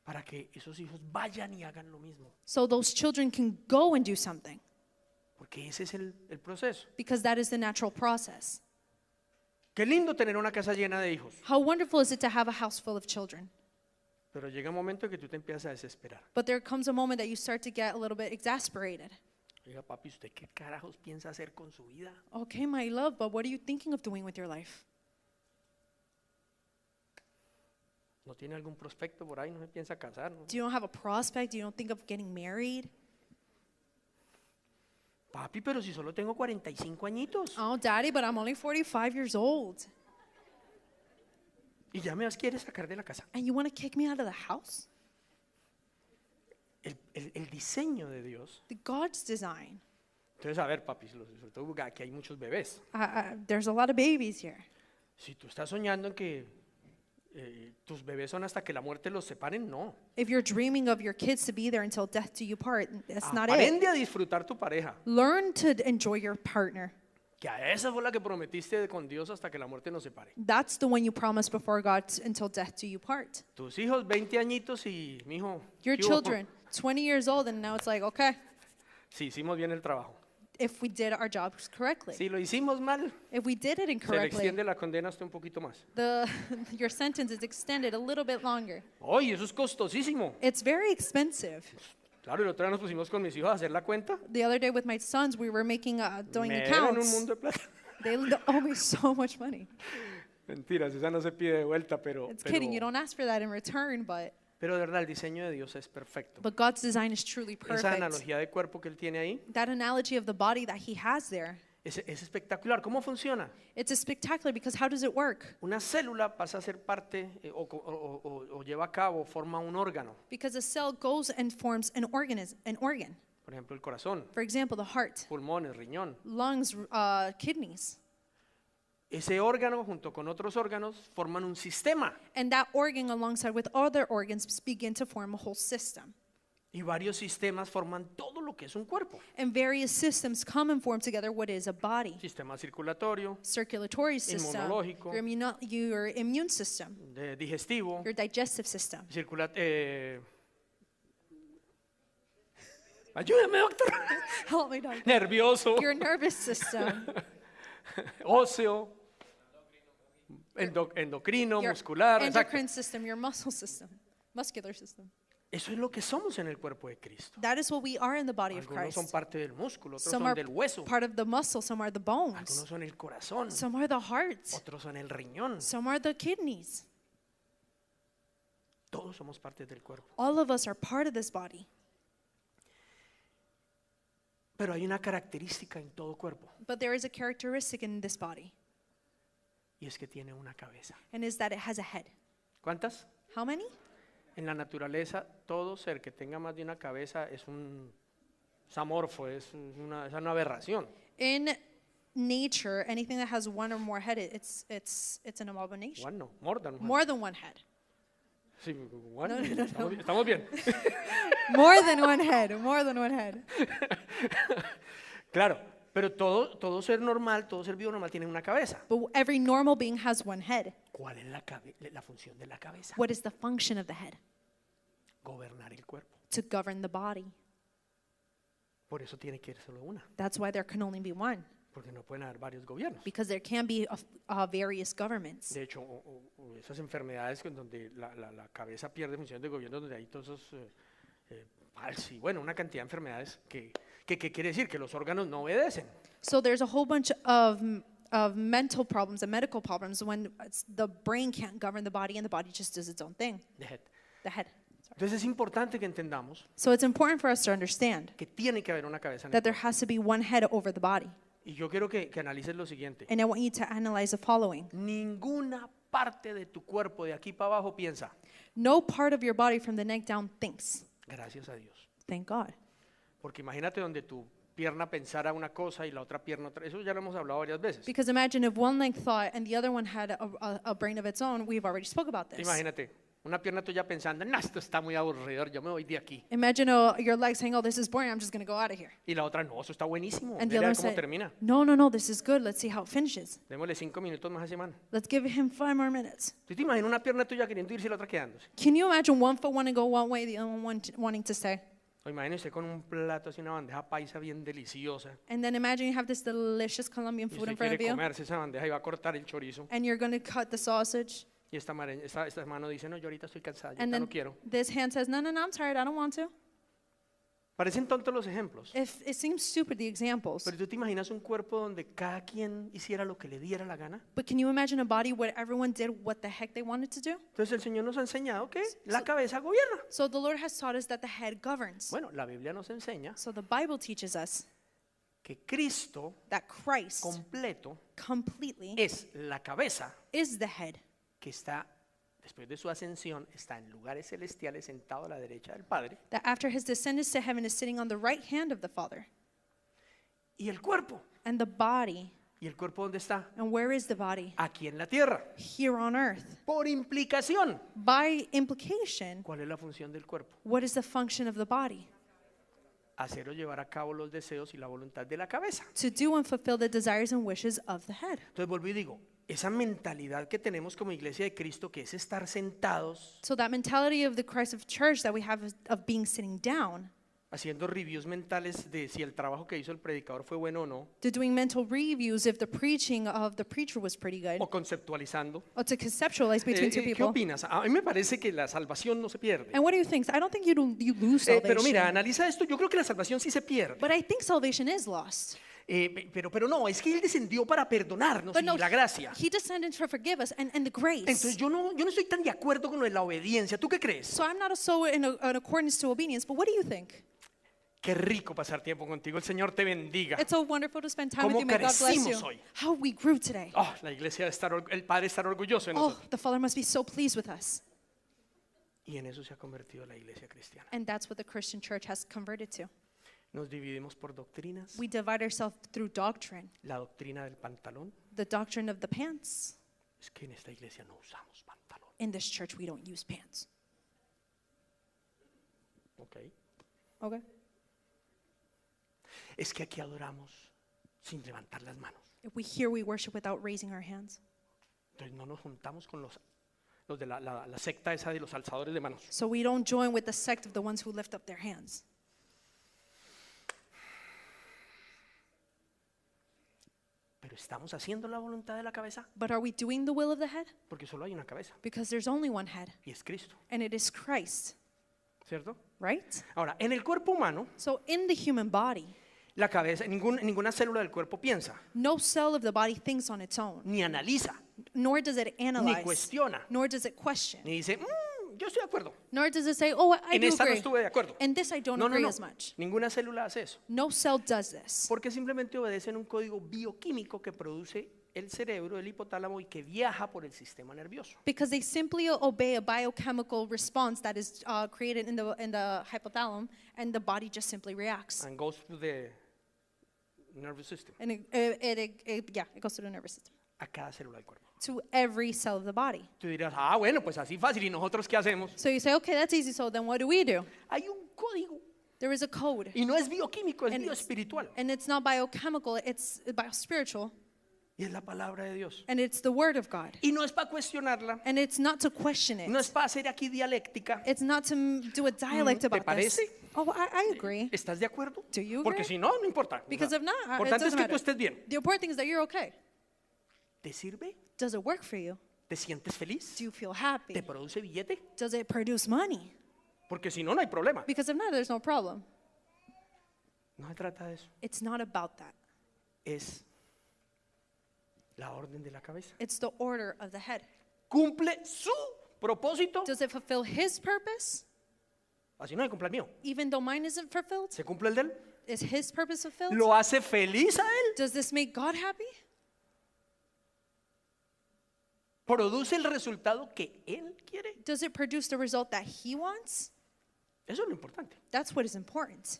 Para que esos hijos vayan y hagan lo mismo. so those children can go and do something, Porque ese es el proceso. because that is the natural process. Qué lindo tener una casa llena de hijos. How wonderful is it to have a house full of children? Pero llega un momento en que tú te empiezas a desesperar. But there comes a moment that you start to get a little bit exasperated. Oiga, papi, ¿usted qué carajos piensa hacer con su vida? Okay, my love, but what are you thinking of doing with your life? ¿No tiene algún prospecto por ahí? ¿No se piensa casar? ¿No? Do you don't have a prospect? Do you don't think of getting married? Papi, pero si solo tengo 45 añitos. Oh, daddy, but I'm only 45 years old. Y ya me quiere sacar de la casa. And you want to kick me out of the house? El diseño de Dios. The God's design. Entonces, a ver, papi, sobre todo aquí hay muchos bebés. There's a lot of babies here. Si tú estás soñando en que tus bebés son hasta que la muerte los separen, no. If you're dreaming of your kids to be there until death do you part, that's not it. Aprende a disfrutar tu pareja. Learn to enjoy your partner. Que a esa fue la que prometiste con Dios hasta que la muerte nos separe. That's the one you promised before God until death do you part. Tus hijos, 20 añitos y, mijo, Your ¿qué hubo? children, 20 years old, and now it's like, okay, Si hicimos bien el trabajo. if we did our jobs correctly. Si lo hicimos mal, If we did it se le incorrectly, extiende la condena hasta un poquito más. your sentence is extended a little bit longer. Oye, eso es costosísimo. It's very expensive. Claro, y la otra vez nos pusimos con mis hijos a hacer la cuenta. The other day with my sons, we were making doing Me dieron un accounts. mundo de plata. They owe me so much money. Mentiras, esa no se pide de vuelta, It's kidding. You don't ask for that in return, pero de verdad el diseño de Dios es perfecto. but God's design is truly Esa perfect. analogía de cuerpo que él tiene ahí That analogy of the body that He has there, es espectacular. ¿Cómo funciona? it's a spectacular because how does it work? Una célula pasa a ser parte o lleva a cabo, forma un órgano. Because a cell goes and forms an organ. Por ejemplo, el corazón, For example, the heart, pulmones, riñón. lungs, kidneys. Ese órgano junto con otros órganos forman un sistema. And that organ alongside with other organs begin to form a whole system. Y varios sistemas forman todo lo que es un cuerpo. And various systems come and form together what is a body. Sistema circulatorio, Circulatory system, Inmunológico. your immune system, digestivo, your digestive system. Ayúdeme, doctor. Help me, doctor. Nervioso, Your nervous system, óseo, endocrino, your muscular. Exacto. endocrine system, your muscular system. Eso es lo que somos en el cuerpo de Cristo. That is what we are in the body of Algunos son Christ. parte del músculo, otros Some son are del hueso, part of the muscle, some are the bones, algunos son el corazón, some are the heart, otros son el riñón. some are the kidneys. Todos somos parte del cuerpo. All of us are part of this body. Pero hay una característica en todo cuerpo But there is a characteristic in this body, y es que tiene una cabeza. and is that it has a head. ¿Cuántas? How many? En la naturaleza, todo ser que tenga más de una cabeza es un amorfo, es una aberración. In nature, anything that has one or more head, it's an abomination. One no, more than one. More than one head. Sí, one. Estamos bien. More than one head. More than one head. Claro, pero todo ser normal, todo ser vivo normal tiene una cabeza. But every normal being has one head. ¿Cuál es la función de la cabeza? What is the function of the head? Gobernar el cuerpo. To govern the body. Por eso tiene que ir solo una, That's why there can only be one, porque no pueden haber varios gobiernos. because there can be various governments. De hecho, esas enfermedades donde la cabeza pierde funciones de gobierno, donde hay todos esos palsy, bueno, una cantidad de enfermedades que quiere decir que los órganos no obedecen. So there's a whole bunch of mental problems and medical problems when the brain can't govern the body and the body just does its own thing. The head. The head. Entonces es importante que entendamos So it's important for us to understand que tiene que haber una cabeza en el that there cuerpo. has to be one head over the body. Y yo quiero que analices lo siguiente. And I want you to analyze the following. Ninguna parte de tu cuerpo de aquí para abajo piensa, No part of your body from the neck down thinks. gracias a Dios. Thank God. Porque imagínate donde tu pierna pensara una cosa y la otra pierna otra. Eso ya lo hemos hablado varias veces. Because imagine if one leg thought and the other one had a brain of its own. We've already spoke about this. Imagínate, una pierna tuya pensando, no, esto está muy aburrido, yo me voy de aquí. Imagine your leg saying, oh, this is boring, I'm just going to go out of here. Y la otra, no, eso está buenísimo. And the Mira other cómo said, termina. no, this is good. Let's see how it finishes. Démosle 5 minutos más a semana. Let's give him 5 more minutes. ¿Tú te imaginas una pierna tuya queriendo irse y la otra quedándose? Can you imagine one foot wanting to go one way, the other one wanting to stay? O imagínese con un plato así, una bandeja paisa bien deliciosa. And then imagine you have this delicious Colombian Y food in usted front quiere of you, comerse esa bandeja y va a cortar el chorizo. and you're going to cut the sausage. Y esta mano dice, no, yo ahorita estoy cansada, yo And ahorita then no quiero. this hand says, no, I'm tired, I don't want to. Parecen tontos los ejemplos. If it seems stupid, the examples. Pero tú te imaginas un cuerpo donde cada quien hiciera lo que le diera la gana. But can you imagine a body where everyone did what the heck they wanted to do? Entonces el Señor nos ha enseñado que la cabeza gobierna. So the Lord has taught us that the head governs. Bueno, la Biblia nos enseña So the Bible teaches us que Cristo that Christ completo completely es la cabeza is the head, que está, después de su ascensión, está en lugares celestiales sentado a la derecha del Padre. that after his descendance to heaven is sitting on the right hand of the Father. Y el cuerpo. And the body, ¿Y el cuerpo dónde está? and where is the body? Aquí en la tierra. Here on earth. Por implicación, By implication, ¿cuál es la función del cuerpo? what is the function of the body? Hacer o llevar a cabo los deseos y la voluntad de la cabeza. To do and fulfill the desires and wishes of the head. Entonces vuelvo y digo, esa mentalidad que tenemos como iglesia de Cristo, que es estar sentados So that mentality of the Christ of church that we have of being sitting down, haciendo reviews mentales de si el trabajo que hizo el predicador fue bueno o no, to doing mental reviews if the preaching of the preacher was pretty good, o conceptualizando. or to conceptualize between two ¿Qué people. opinas? A mí me parece que la salvación no se pierde. And what do you think? I don't think you lose Pero mira, salvation. analiza esto, yo creo que la salvación sí se pierde. But I think salvation is lost. Pero no, es que Él descendió para perdonarnos But y no, la gracia. he descended to forgive us and the grace. Entonces yo no estoy tan de acuerdo con lo de la obediencia. ¿Tú qué crees? So I'm not so in accordance to obedience, but what do you think? Qué rico pasar tiempo contigo. El Señor te bendiga. It's so wonderful to spend time with ¿Cómo you. May God bless you. crecimos hoy? How we grew today. Oh, la iglesia debe estar, el Padre estar orgulloso de Oh, nosotros. the Father must be so pleased with us. Y en eso se ha convertido la iglesia cristiana. And that's what the Christian church has converted to. Nos dividimos por doctrinas. We divide ourselves through doctrine. La doctrina del pantalón. The doctrine of the pants. Es que en esta iglesia no usamos pantalón. In this church, we don't use pants. ¿Ok? Okay. Es que aquí adoramos sin levantar las manos. If we hear we worship without raising our hands. Entonces no nos juntamos con los de la secta esa de los alzadores de manos. So we don't join with the sect of the ones who lift up their hands. Pero estamos haciendo la voluntad de la cabeza But are we doing the will of the head? porque solo hay una cabeza Because there's only one head, y es Cristo, and it is Christ, ¿cierto? right? Ahora, en el cuerpo humano, So in the human body, la cabeza, ninguna célula del cuerpo piensa, no cell of the body thinks on its own, ni analiza, nor does it ni analyze, cuestiona, nor does it question, ni dice, yo estoy de acuerdo. nor does it say, oh, I En do esta no agree. estuve de acuerdo. And this I don't No, no, agree no. as much. Ninguna célula hace eso. No cell does this. Porque simplemente obedecen un código bioquímico que produce el cerebro, el hipotálamo, y que viaja por el sistema nervioso. Because they simply obey a biochemical response that is created in the hypothalamus, and the body just simply reacts. And goes through the nervous system. And it goes to the nervous system, A cada célula del cuerpo. to every cell of the body. Tú dirás, bueno, pues así fácil. ¿Y nosotros qué hacemos? So you say, okay, that's easy, so then what do? Hay un código. There is a code. Y no es bioquímico, es And bioespiritual. And it's not biochemical, it's biospiritual, Y es la palabra de Dios. and it's the word of God. Y no es para cuestionarla. And it's not to question No it. es para hacer aquí dialéctica. It's not to do a dialect ¿Te about this. parece? Oh, I agree. ¿Estás de acuerdo? Do you Porque agree? si no, no importa. Because if not, Lo it importante es doesn't que tú matter. estés bien. The important thing is that you're okay. ¿Te sirve? Does it work for you? ¿Te sientes feliz? Do you feel happy? ¿Te produce billete? Does it produce money? Porque si no, no hay problema. Because if not, there's no problem. No se trata de eso. It's not about that. Es la orden de la cabeza. It's the order of the head. ¿Cumple su propósito? Does it fulfill his purpose? Así no se cumple el mío. Even though mine isn't fulfilled? ¿Se cumple el de él? Is his purpose fulfilled? ¿Lo hace feliz a él? Does this make God happy? ¿Produce el resultado que él quiere? Does it produce the result that he wants? Eso es lo importante. That's what is important.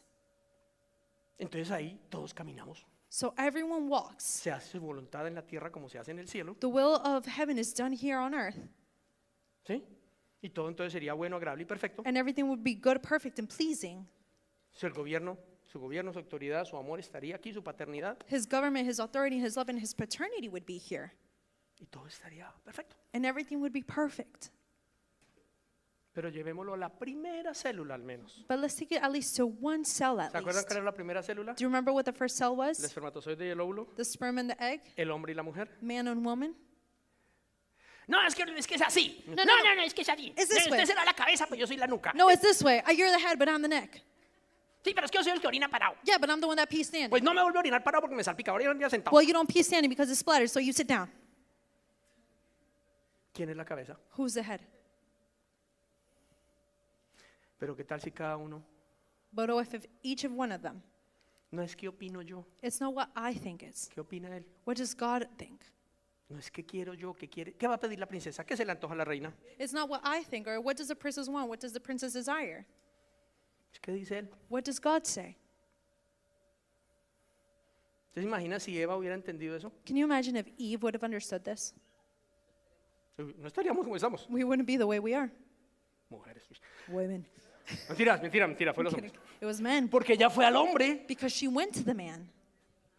Entonces ahí todos caminamos. So everyone walks. Se hace su voluntad en la tierra como se hace en el cielo. The will of heaven is done here on earth, ¿Sí? Y todo entonces sería bueno, agradable y perfecto. and everything would be good, perfect, and pleasing. Si el gobierno, su autoridad, su amor estaría aquí, su paternidad, His government, his authority, his love, and his paternity would be here, y todo estaría perfecto. and everything would be perfect. Pero llevémoslo a la primera célula al menos. But let's take it at least to one cell at ¿Se acuerdan least. cuál era la primera célula? Do you remember what the first cell El was? espermatozoide y el óvulo, The sperm and the egg, el hombre y la mujer. man and woman. No, es que es así. No, es que es así. It's this way. Usted será la cabeza, pues yo soy la nuca. No, it's this way. You're the head, but I'm the neck. Sí, pero es que yo soy el que orina parado. Yeah, but I'm the one that pees standing. Pues no me vuelvo a orinar parado porque me salpica. Ahora ya sentado. Well, you don't pee standing because it splatters, so you sit down. ¿Quién es la cabeza? Who's the head? Pero qué tal si cada uno But what if each of one of them, no es qué opino yo, it's not what I think is. qué opina él. What does God think? No es qué quiero yo, qué quiere. ¿Qué va a pedir la princesa? ¿Qué se le antoja a la reina? It's not what I think, or what does the princess want? What does the princess desire? Es que dice él. What does God say? ¿Usted se imagina si Eva hubiera entendido eso? Can you imagine if Eve would have understood this? No estaríamos como estamos. We wouldn't be the way we are. Mujeres. Women. Mentira, fue los Kidding. hombres. It was men. Porque ella fue al hombre. Because she went to the man.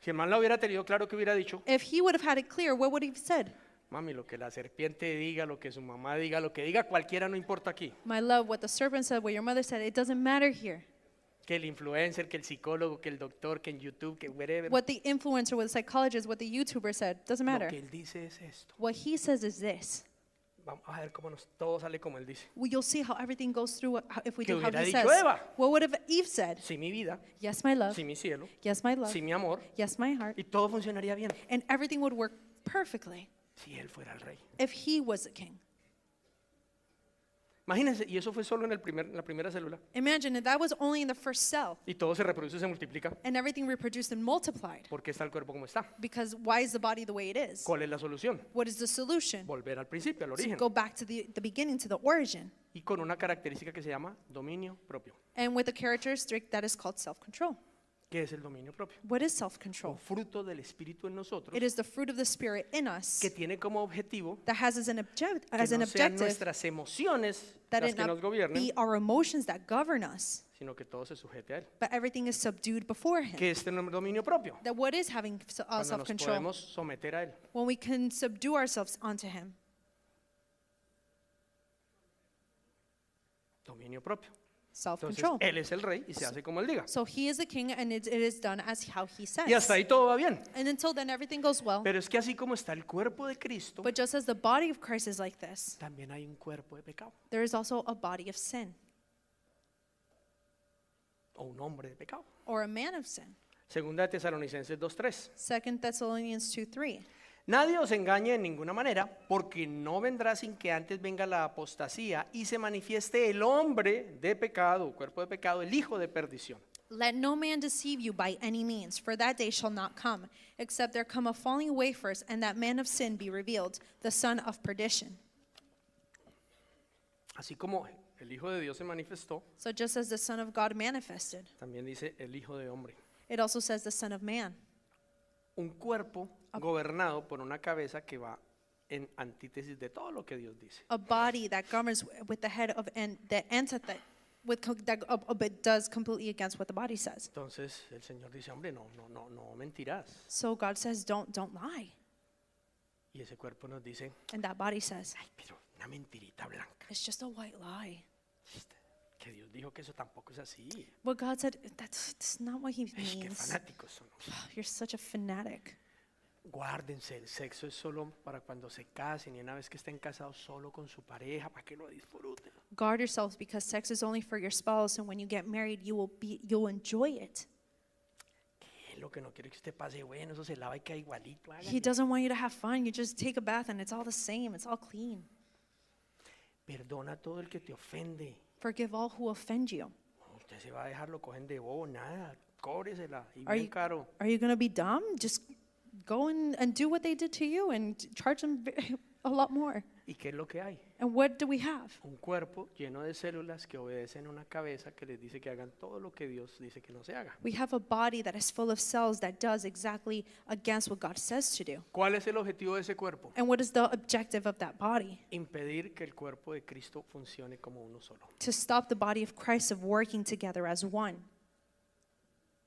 Si el man la hubiera tenido claro, que hubiera dicho? If he would have had it clear, what would he have said? Mami, lo que la serpiente diga, lo que su mamá diga, lo que diga cualquiera no importa aquí. My love, what the serpent said, what your mother said, it doesn't matter here. Que el influencer, que el psicólogo, que el doctor, que en YouTube, que wherever. What the influencer, what the psychologist, what the YouTuber said, doesn't Lo matter. que él dice es esto. What he says is this. Vamos a ver cómo todo sale como él dice. Well, you'll see how everything goes through if we ¿Qué do how hubiera he dicho says. Eva? What would have Eve said? Sí, mi vida, Yes, my love. sí, mi cielo, Yes, my love. sí, mi amor. Yes, my heart. Y todo funcionaría bien And everything would work perfectly si él fuera el rey. if he was a king. Imagínense, y eso fue solo en la primera célula. Imagine if that was only in the first cell Y todo se reproduce y se multiplica. and everything reproduced and multiplied. ¿Por qué está el cuerpo como está? Because why is the body the way it is? ¿Cuál es la solución? What is the solution? Volver al principio, al To origen. go back to the beginning, to the origin. Y con una característica que se llama dominio propio. And with a characteristic that is called self-control. ¿Qué es el dominio propio? What is Un self-control? fruto del Espíritu en nosotros It is the fruit of the Spirit in us que tiene como objetivo that has as an que objective no sean nuestras emociones that las it que nos not gobiernen, be our emotions that govern us, sino que todo se sujete a Él. but everything is subdued before Him. ¿Qué es tener dominio propio? That what is having Cuando nos self-control? podemos someter a Él. When we can subdue ourselves onto Him. Dominio propio. Entonces, Self-control. Él es el rey y se hace como Él diga. So He is the king, and it is done as how He Y hasta says. ahí todo va bien. And until then, everything goes well. Pero es que así como está el cuerpo de Cristo, But just as the body of Christ is like this, también hay un cuerpo de pecado there is also a body of sin, o un hombre de pecado. or a man of sin. Segunda de Tesalonicenses 2:3. 2 Thessalonians 2:3. Nadie os engañe en ninguna manera, porque no vendrá sin que antes venga la apostasía y se manifieste el hombre de pecado, cuerpo de pecado, el hijo de perdición. Let no man deceive you by any means, for that day shall not come, except there come a falling away first, and that man of sin be revealed, the son of perdition. Así como el Hijo de Dios se manifestó, So just as the Son of God manifested, también dice el Hijo de Hombre. it also says the Son of Man. Un cuerpo gobernado por una cabeza que va en antítesis de todo lo que Dios dice. A body that governs with the head of and the antithetical, but does completely against what the body says. Entonces el Señor dice, hombre, no mentirás. So God says, don't lie. Y ese cuerpo nos dice, And that body says, ay, pero una mentirita blanca. it's just a white lie. Que Dios dijo que eso tampoco es así. What God said, that's not what He Ay, qué means. fanáticos son. You're such a fanatic. Guárdense, el sexo es solo para cuando se casen y una vez que estén casados solo con su pareja, para que lo disfruten. Guard yourselves because sex is only for your spouse, and when you get married, you'll enjoy it. ¿Qué? Lo que no quiero es que usted pase bueno, eso se lava y queda igualito. He hágale. doesn't want you to have fun. You just take a bath and it's all the same. It's all clean. Perdona a todo el que te ofende. Forgive all who offend you. Usted se va a dejar, lo cogen de bobo, nada, cóbresela y Are bien you- caro. Are you going to be dumb? Just go and do what they did to you and charge them a lot more. ¿Y qué es lo que hay? And what do we have? Un cuerpo lleno de células que obedecen una cabeza que les dice que hagan todo lo que Dios dice que no se haga. We have a body that is full of cells that does exactly against what God says to do. ¿Cuál es el objetivo de ese cuerpo? And what is the objective of that body? Impedir que el cuerpo de Cristo funcione como uno solo. To stop the body of Christ of working together as one.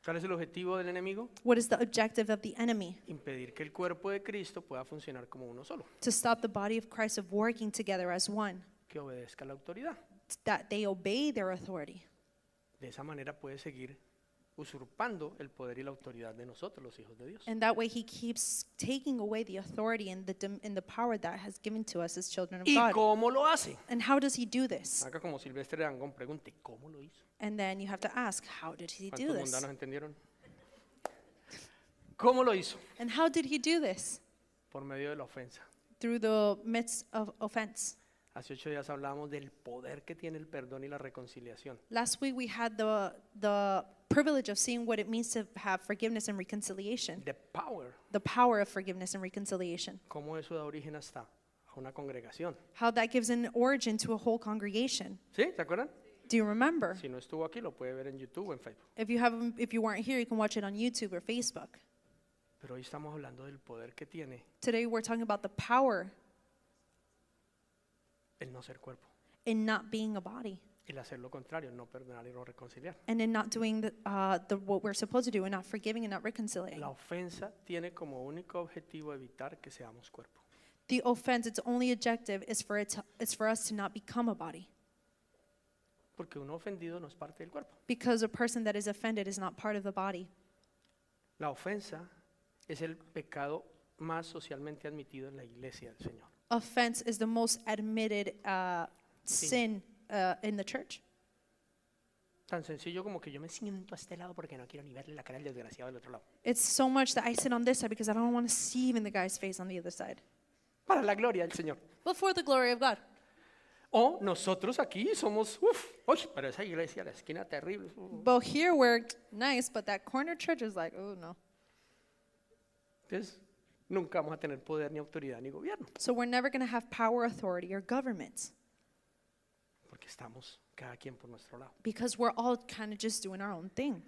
¿Cuál es el objetivo del enemigo? What is the objective of the enemy? Impedir que el cuerpo de Cristo pueda funcionar como uno solo, To stop the body of Christ of working together as one. que obedezca la autoridad. That they obey their authority. De esa manera puede seguir usurpando el poder y la autoridad de nosotros, los hijos de Dios. And that way he keeps taking away the authority and the power that has given to us as children of ¿Y God. cómo lo hace? And how does he do this? Haga como Silvestre Dangond, pregunte, ¿cómo lo hizo? And then you have to ask, how did he do ¿Cuántos this? mundanos entendieron? ¿Cómo lo hizo? And how did he do this? Por medio de la ofensa. Through the midst of offense. Hace 8 días hablábamos del poder que tiene el perdón y la reconciliación. Last week we had the privilege of seeing what it means to have forgiveness and reconciliation. The power. The power of forgiveness and reconciliation. ¿Cómo eso da origen hasta a una congregación? How that gives an origin to a whole congregation. ¿Sí? ¿Se acuerdan? Do you remember? Si no estuvo aquí, lo puede ver en YouTube o en Facebook. If you weren't here, you can watch it on YouTube or Facebook. Pero hoy estamos hablando del poder que tiene Today we're talking about the power el no ser cuerpo. in not being a body El hacer lo contrario, no perdonar y no reconciliar. and in not doing what we're supposed to do and not forgiving and not reconciling. La ofensa tiene como único objetivo evitar que seamos cuerpo. The offense, its only objective is for us to not become a body, Porque uno ofendido no es parte del cuerpo. because a person that is offended is not part of the body. La ofensa es el pecado más socialmente admitido en la iglesia del Señor. Offense is the most admitted sin in the church. Tan sencillo como que yo me siento a este lado porque no quiero ni verle la cara al desgraciado del otro lado. It's so much that I sit on this side because I don't want to see even the guy's face on the other side. Para la gloria del Señor. But for the glory of God. O nosotros aquí somos, pero esa iglesia, la esquina terrible. But here we're nice, but that corner church is like, oh no. Entonces, nunca vamos a tener poder ni autoridad ni gobierno. So we're never going to have power, authority, or government Porque estamos cada quien por nuestro lado. because we're all kind of just doing our own thing.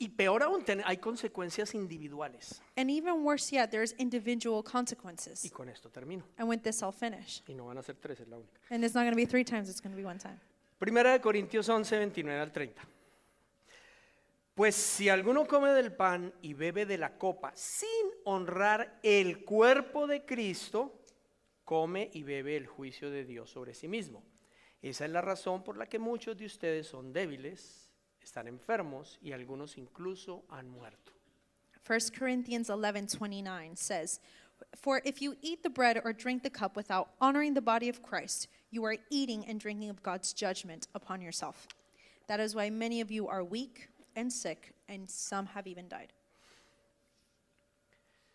Y peor aún, hay consecuencias individuales. And even worse yet, there's individual consequences. Y con esto termino. And with this, I'll finish. Y no van a ser 3, es la única. And it's not going to be 3 times, it's going to be 1 time. Primera de Corintios 11, 29 al 30. Pues si alguno come del pan y bebe de la copa sin honrar el cuerpo de Cristo, come y bebe el juicio de Dios sobre sí mismo. Esa es la razón por la que muchos de ustedes son débiles, están enfermos y algunos incluso han muerto. 1 Corinthians 11:29 says, "For if you eat the bread or drink the cup without honoring the body of Christ, you are eating and drinking of God's judgment upon yourself. That is why many of you are weak and sick, and some have even died."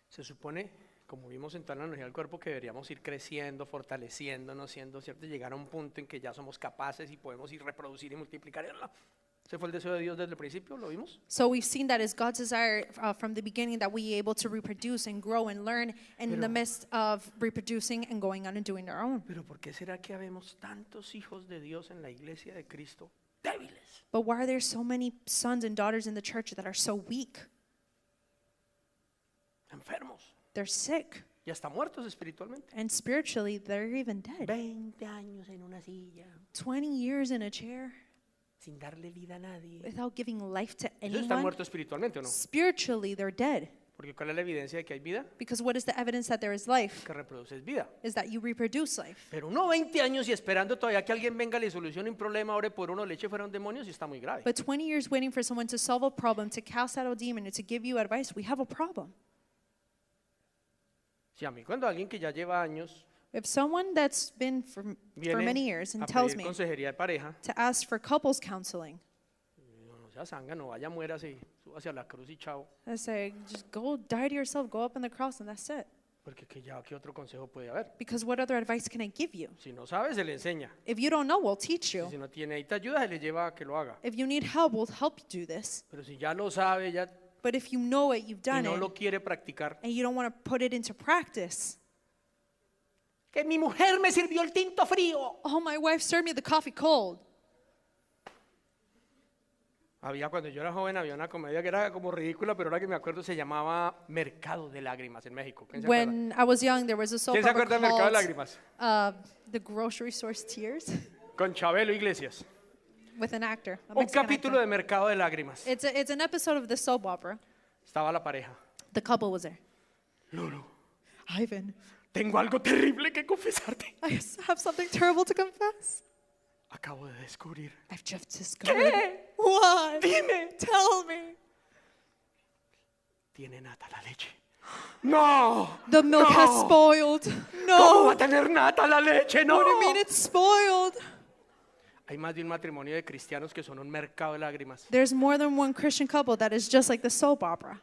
Se supone, como vimos en toda la analogía del cuerpo, que deberíamos ir creciendo, fortaleciéndonos, siendo cierto, llegar a un punto en que ya somos capaces y podemos ir reproducir y multiplicar. Ese fue el deseo de Dios desde el principio, ¿lo vimos? So we've seen that it's God's desire from the beginning that we be able to reproduce and grow and learn in the midst of reproducing and going on and doing our own. Pero ¿por qué será que habemos tantos hijos de Dios en la iglesia de Cristo débiles? But why are there so many sons and daughters in the church that are so weak? Enfermos They're sick. y hasta muertos espiritualmente. And spiritually, they're even dead. 20 años en una silla, 20 years in a chair sin darle vida a nadie. without giving life to ¿Ellos están anyone. muertos espiritualmente o no? Spiritually, they're dead. Porque ¿cuál es la evidencia de que hay vida? Because what is the evidence that there is life? Que reproduces vida. Is that you reproduce life. Pero no 20 años y esperando todavía que alguien venga, le solucione un problema, ore por uno, le eche fuera un demonio, y está muy grave. But 20 years waiting for someone to solve a problem, to cast out a demon, and to give you advice, we have a problem. Si a mí cuando alguien que ya lleva años If someone that's been for viene many years a and tells pedir me consejería de pareja, to ask for couples counseling, no sea zanga, no vaya, muérase, suba hacia la cruz y chao. I say, just go die to yourself, go up on the cross, and that's it. Porque que ya qué otro consejo puede haber. Because what other advice can I give you? Si no sabe, se le enseña. If you don't know, we'll teach you. Si no tiene y te ayuda, se le lleva a que lo haga. If you need help, we'll help you do this. Pero si ya lo sabe, ya But if you know it, you've y done no it, lo quiere practicar, and you don't want to put it into practice. que mi mujer me sirvió el tinto frío. Oh, my wife served me the coffee cold. Cuando yo era joven, había una comedia que era como ridícula, pero ahora que me acuerdo se llamaba Mercado de Lágrimas en México. ¿Quién se acuerda? When I was young, there was a soap ¿Quién se opera acuerda del Mercado de called Lágrimas? The Grocery Store's Tears Con Chabelo Iglesias. with an actor. A Un Mexican capítulo de actor. Mercado de Lágrimas. It's an episode of the soap opera. Estaba la pareja. The couple was there. Lulu, Ivan, tengo algo terrible que confesarte. I have something terrible to confess. Acabo de descubrir. I've just discovered. ¿Qué? What? Dime. Tell me. Tiene nata la leche. No. The milk no. has spoiled. ¿Cómo va No. a tener nata la leche? No. What do you mean it's spoiled? Hay más de un matrimonio de cristianos que son un mercado de lágrimas. There's more than one Christian couple that is just like the soap opera.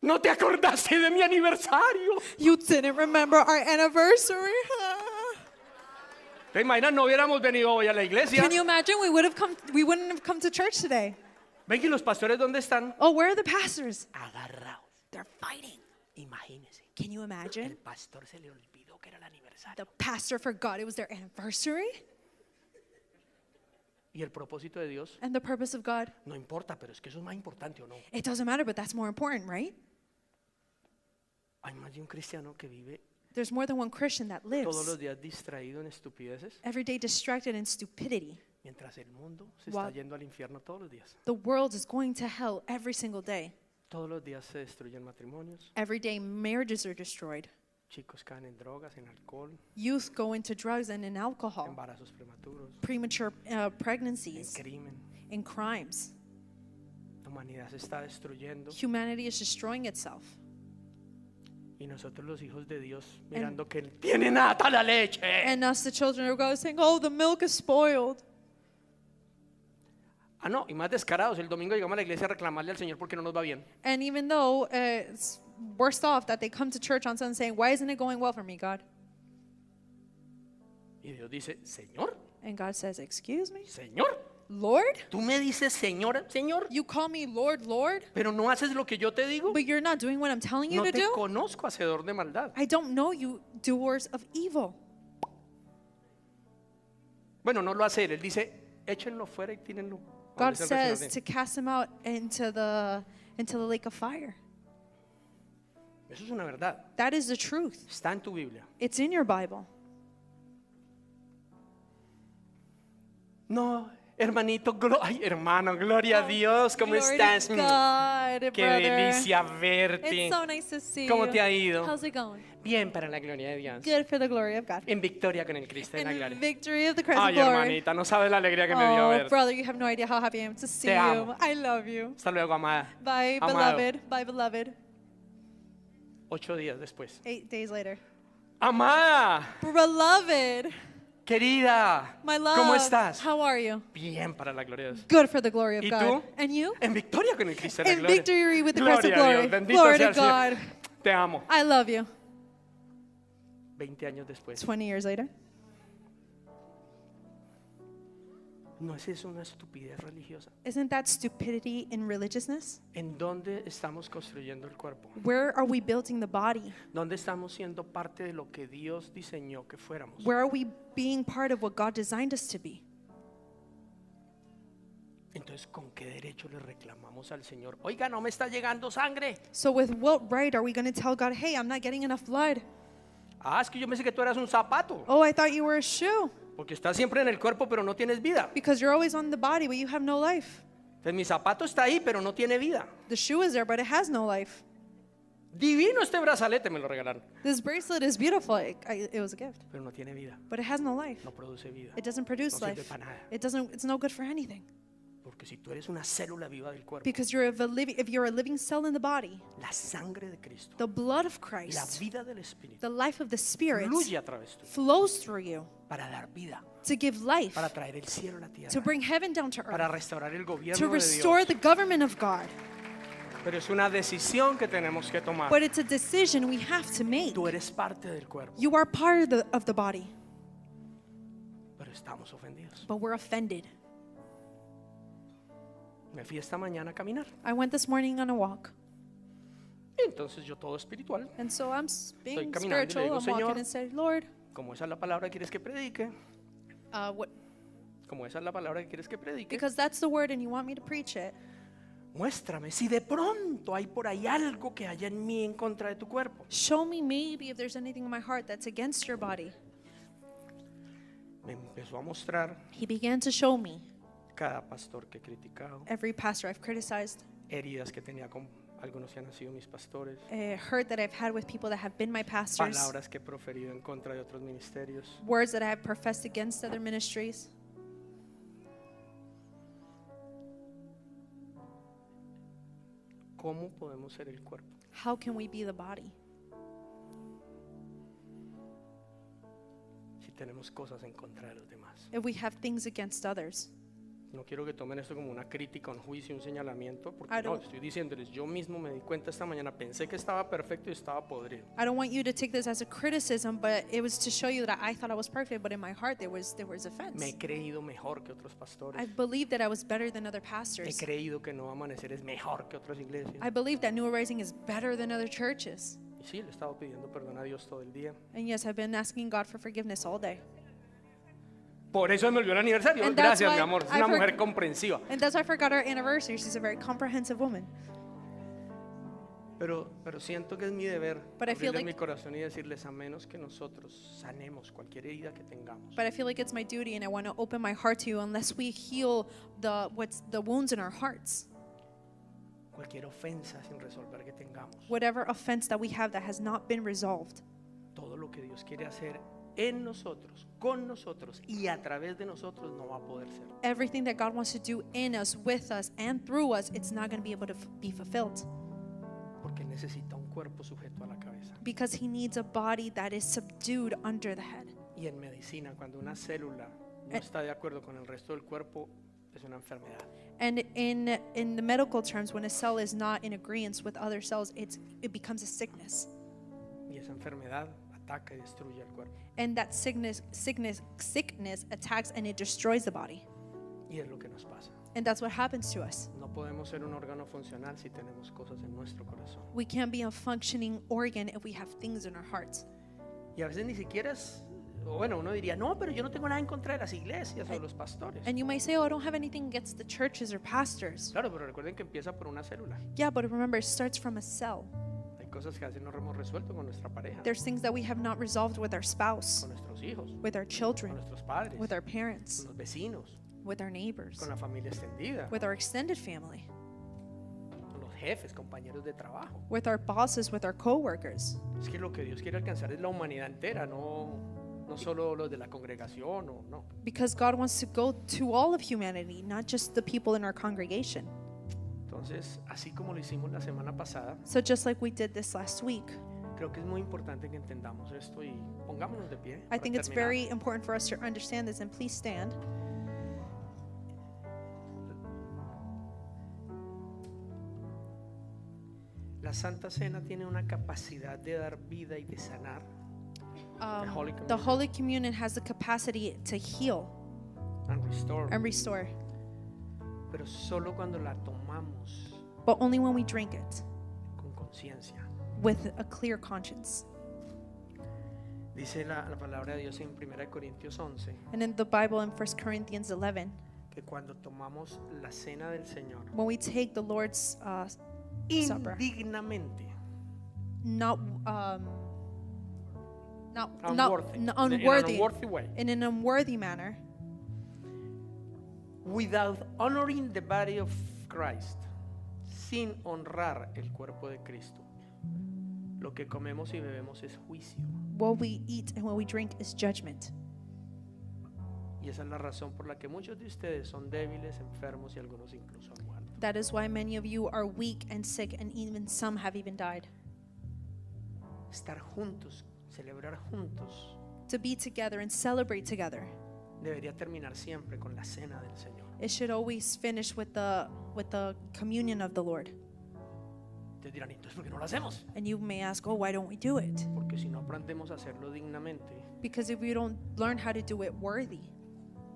No te acordaste de mi aniversario. You didn't remember our anniversary? ¿Te imaginas? No hubiéramos venido hoy a la iglesia. Can you imagine? We wouldn't have come to church today. Ven que los pastores, ¿dónde están? Oh, where are the pastors? Agarrados. They're fighting. Imagínese. Can you El imagine? pastor se le olvidó que era el aniversario. The pastor forgot it was their anniversary. Y el propósito de Dios, And the purpose of God, no importa, pero es que eso es más importante o no. it doesn't matter, but that's more important, right? Hay más de un cristiano que vive There's more than one Christian that todos lives los días distraído en estupideces, every day distracted in stupidity. mientras el mundo se está Wow. yendo al infierno todos los días. The world is going to hell every single day. Todos los días se destruyen matrimonios, Every day, marriages are destroyed. chicos caen en drogas, en alcohol, Youth go into drugs and in alcohol, embarazos prematuros, premature en pregnancies, crimen. and crimes. La humanidad se está destruyendo Humanity is destroying itself. y nosotros los hijos de Dios mirando que tiene nata la leche. And us, the children of God, saying, oh, the milk is spoiled. No, y más descarados, el domingo llegamos a la iglesia a reclamarle al Señor porque no nos va bien. And even though it's worse off that they come to church on Sunday saying, why isn't it going well for me, God? Y Dios dice, Señor, And God says, excuse me? Señor, Lord? tú me dices Señor, Señor, You call me Lord, Lord? pero no haces lo que yo te digo. But you're not doing what I'm telling you No to te do? conozco, hacedor de maldad. I don't know you, doers of evil. Bueno, no lo hace él dice, échenlo fuera y tírenlo. God says to cast him out into the lake of fire. Eso es una verdad. That is the truth. Está en tu Biblia. It's in your Bible. No, hermanito, ay, hermano, gloria a Dios, ¿cómo Glory estás? to God, Qué brother. delicia verte. It's so nice to see ¿Cómo you. te ha ido? How's it going? Bien, para la gloria de Dios. Good for the glory of God. En victoria con el Cristo de la In gloria. victory of the Christ Ay, of glory. hermanita, no sabes la alegría que me dio Oh, ver. brother, you have no idea how happy I am to see Te you. amo. I love you. Hasta luego, amada. Bye, Amado. beloved. Bye, beloved. 8 días después. 8 days later. Amada, Beloved, querida, my love. ¿cómo estás? How are you? Bien, para la gloria de Dios. Good for the glory of ¿Y God. tú? And you? En victoria con el Cristo de la In gloria. victory with the Christ of Gloria a glory. Dios, bendito Glory sea to el Señor. God. Te amo. I love you. 20 años después. 20 years later. ¿No es eso una estupidez religiosa? Isn't that stupidity in religiousness? ¿En dónde estamos construyendo el cuerpo? Where are we building the body? ¿Dónde estamos siendo parte de lo que Dios diseñó que fuéramos? Where are we being part of what God designed us to be? Entonces, ¿con qué derecho le reclamamos al Señor? Oiga, no me está llegando sangre. So with what right are we going to tell God, hey, I'm not getting enough blood? Ah, es que yo pensé que tú eras un zapato. Oh, I thought you were a shoe. Porque estás siempre en el cuerpo, pero no tienes vida. Because you're always on the body, but you have no life. Entonces, mi zapato está ahí, pero no tiene vida. The shoe is there, but it has no life. Divino este brazalete, me lo regalaron. This bracelet is beautiful. It was a gift, Pero no tiene vida. but it has no life. No produce vida. It doesn't produce No sirve life. para nada. It's no good for anything. Porque si tú eres una célula viva del cuerpo, Because if you're a living cell in the body, la sangre de Cristo, the blood of la Christ, vida del Espíritu, the life of the Spirit fluye a través tuyo flows through you para dar vida, to give life, para traer el cielo a la to tierra, bring heaven down to para earth, restaurar el gobierno to de restore Dios. the government of God. Pero es una decisión que tenemos que tomar. But it's a decision we have to make. Tú eres parte del cuerpo, You are part of the body, pero estamos ofendidos. but we're offended. Me fui esta mañana a caminar. I went this morning on a walk, Y entonces yo todo espiritual, and so I'm being caminando y le spiritual. digo, I'm walking "Señor, and say, Lord, como esa es la palabra que quieres que predique, what? como esa es la palabra que quieres que predique, Because that's the word, and you want me to preach it. muéstrame si de pronto hay por ahí algo que haya en mí en contra de tu cuerpo. Show me maybe if there's anything in my heart that's against your body. Me empezó a mostrar He began to show me cada pastor que he criticado, every pastor I've criticized, heridas que tenía con algunos que han sido mis pastores, hurt that I've had with people that have been my pastors, palabras que he proferido en contra de otros ministerios. words that I have professed against other ministries. ¿Cómo podemos ser el cuerpo? How can we be the body Si tenemos cosas en contra de los demás. if we have things against others? No quiero que tomen esto como una crítica, un juicio, un señalamiento, porque I no, don't- estoy diciéndoles, yo mismo me di cuenta esta mañana, pensé que estaba perfecto y estaba podrido. I don't want you to take this as a criticism, but it was to show you that I thought I was perfect, but in my heart there was offense. Me he creído mejor que otros pastores. I believed that I was better than other He pastors. creído que No Amanecer es mejor que otras iglesias. I believe that New Arising is better than other churches. Y sí, le he estado pidiendo perdón a Dios todo el día. And yes, I've been asking God for forgiveness all day. Por eso me olvidó el aniversario. And that's Gracias, why mi amor. Es I una for- mujer comprensiva. And that's why I forgot our anniversary. She's a very comprehensive woman. Pero siento que es mi deber But I feel abrirles like- mi corazón y decirles, a menos que nosotros sanemos cualquier herida que tengamos, But I feel like it's my duty, and I want to open my heart to you unless we heal the wounds in our hearts. cualquier ofensa sin resolver que tengamos, Whatever offense that we have that has not been resolved. todo lo que Dios quiere hacer en nosotros, con nosotros y a través de nosotros no va a poder ser. Everything that God wants to do in us, with us, and through us, it's not going to be able to be fulfilled. Porque necesita un cuerpo sujeto a la cabeza. Because He needs a body that is subdued under the head. Y en medicina, cuando una célula no está de acuerdo con el resto del cuerpo, es una enfermedad. And in the medical terms, when a cell is not in agreement with other cells, it becomes a sickness. Y esa enfermedad ataca y destruye el cuerpo. And that sickness attacks and it destroys the body. Y es lo que nos pasa. And that's what happens to us. No podemos ser un órgano funcional si tenemos cosas en nuestro corazón. We can't be a functioning organ if we have things in our hearts. Y a veces ni siquiera es bueno, uno diría, no, pero yo no tengo nada en contra de las iglesias o de los pastores. And you may say, oh, I don't have anything against the churches or pastors. Claro, pero recuerden que empieza por una célula. Yeah, but remember, it starts from a cell. Hay cosas que a veces no hemos resuelto con nuestra pareja, There's things that we have not resolved with our spouse, con nuestros hijos, with our con children, nuestros padres, with our con parents, los vecinos, with our neighbors, con la familia extendida, with our extended family, con los jefes, compañeros de trabajo. with our bosses, with our coworkers. Es que lo que Dios quiere alcanzar es la humanidad entera, no solo los de la congregación o no. Because God wants to go to all of humanity, not just the people in our congregation. Entonces, así como lo hicimos la semana pasada, So just like we did this last week, creo que es muy importante que entendamos esto y pongámonos de pie. I para think it's terminar. very important for us to understand this, and please stand. La Santa Cena tiene una capacidad de dar vida y de sanar. Holy The Communion. Holy Communion has the capacity to heal And restore. and restore, Pero solo cuando la tomamos but only when we drink it con conciencia. with a clear conscience. Dice la palabra de Dios en 1 Corintios 11 And in the Bible in 1 Corinthians 11, que cuando tomamos la cena del Señor when we take the Lord's Supper, indignamente, not unworthy, n- in an unworthy, unworthy way, in an unworthy manner, without honoring the body of Christ, sin honrar el cuerpo de Cristo, lo que comemos y bebemos es juicio. what we eat and what we drink is judgment. Y esa es la razón por la que muchos de ustedes son débiles, enfermos y algunos incluso han muerto. That is why many of you are weak and sick, and even some have even died. Estar juntos, celebrar juntos, To be together and celebrate together, debería terminar siempre con la cena del Señor. it should always finish with the communion of the Lord. Ustedes dirán, entonces, ¿por qué no lo hacemos? And you may ask, oh, why don't we do it? Porque si no aprendemos a hacerlo dignamente, Because if we don't learn how to do it worthy,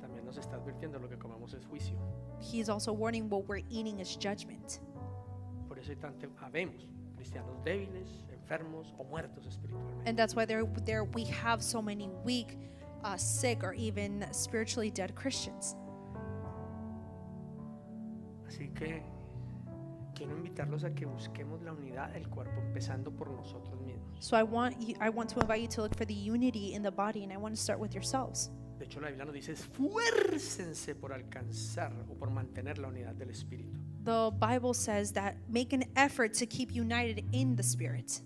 también nos está advirtiendo lo que comemos es juicio. He is also warning what we're eating is judgment. Por eso hay tanto, habemos cristianos débiles, enfermos o muertos espiritualmente. And that's why there we have so many weak, sick, or even spiritually dead Christians. Así que quiero invitarlos a que busquemos la unidad del cuerpo, empezando por nosotros mismos. So I want to invite you to look for the unity in the body, and I want to start with yourselves. De hecho, la Biblia nos dice, esfuércense por alcanzar o por mantener la unidad del Espíritu. The Bible says that make an effort to keep united in the Spirit,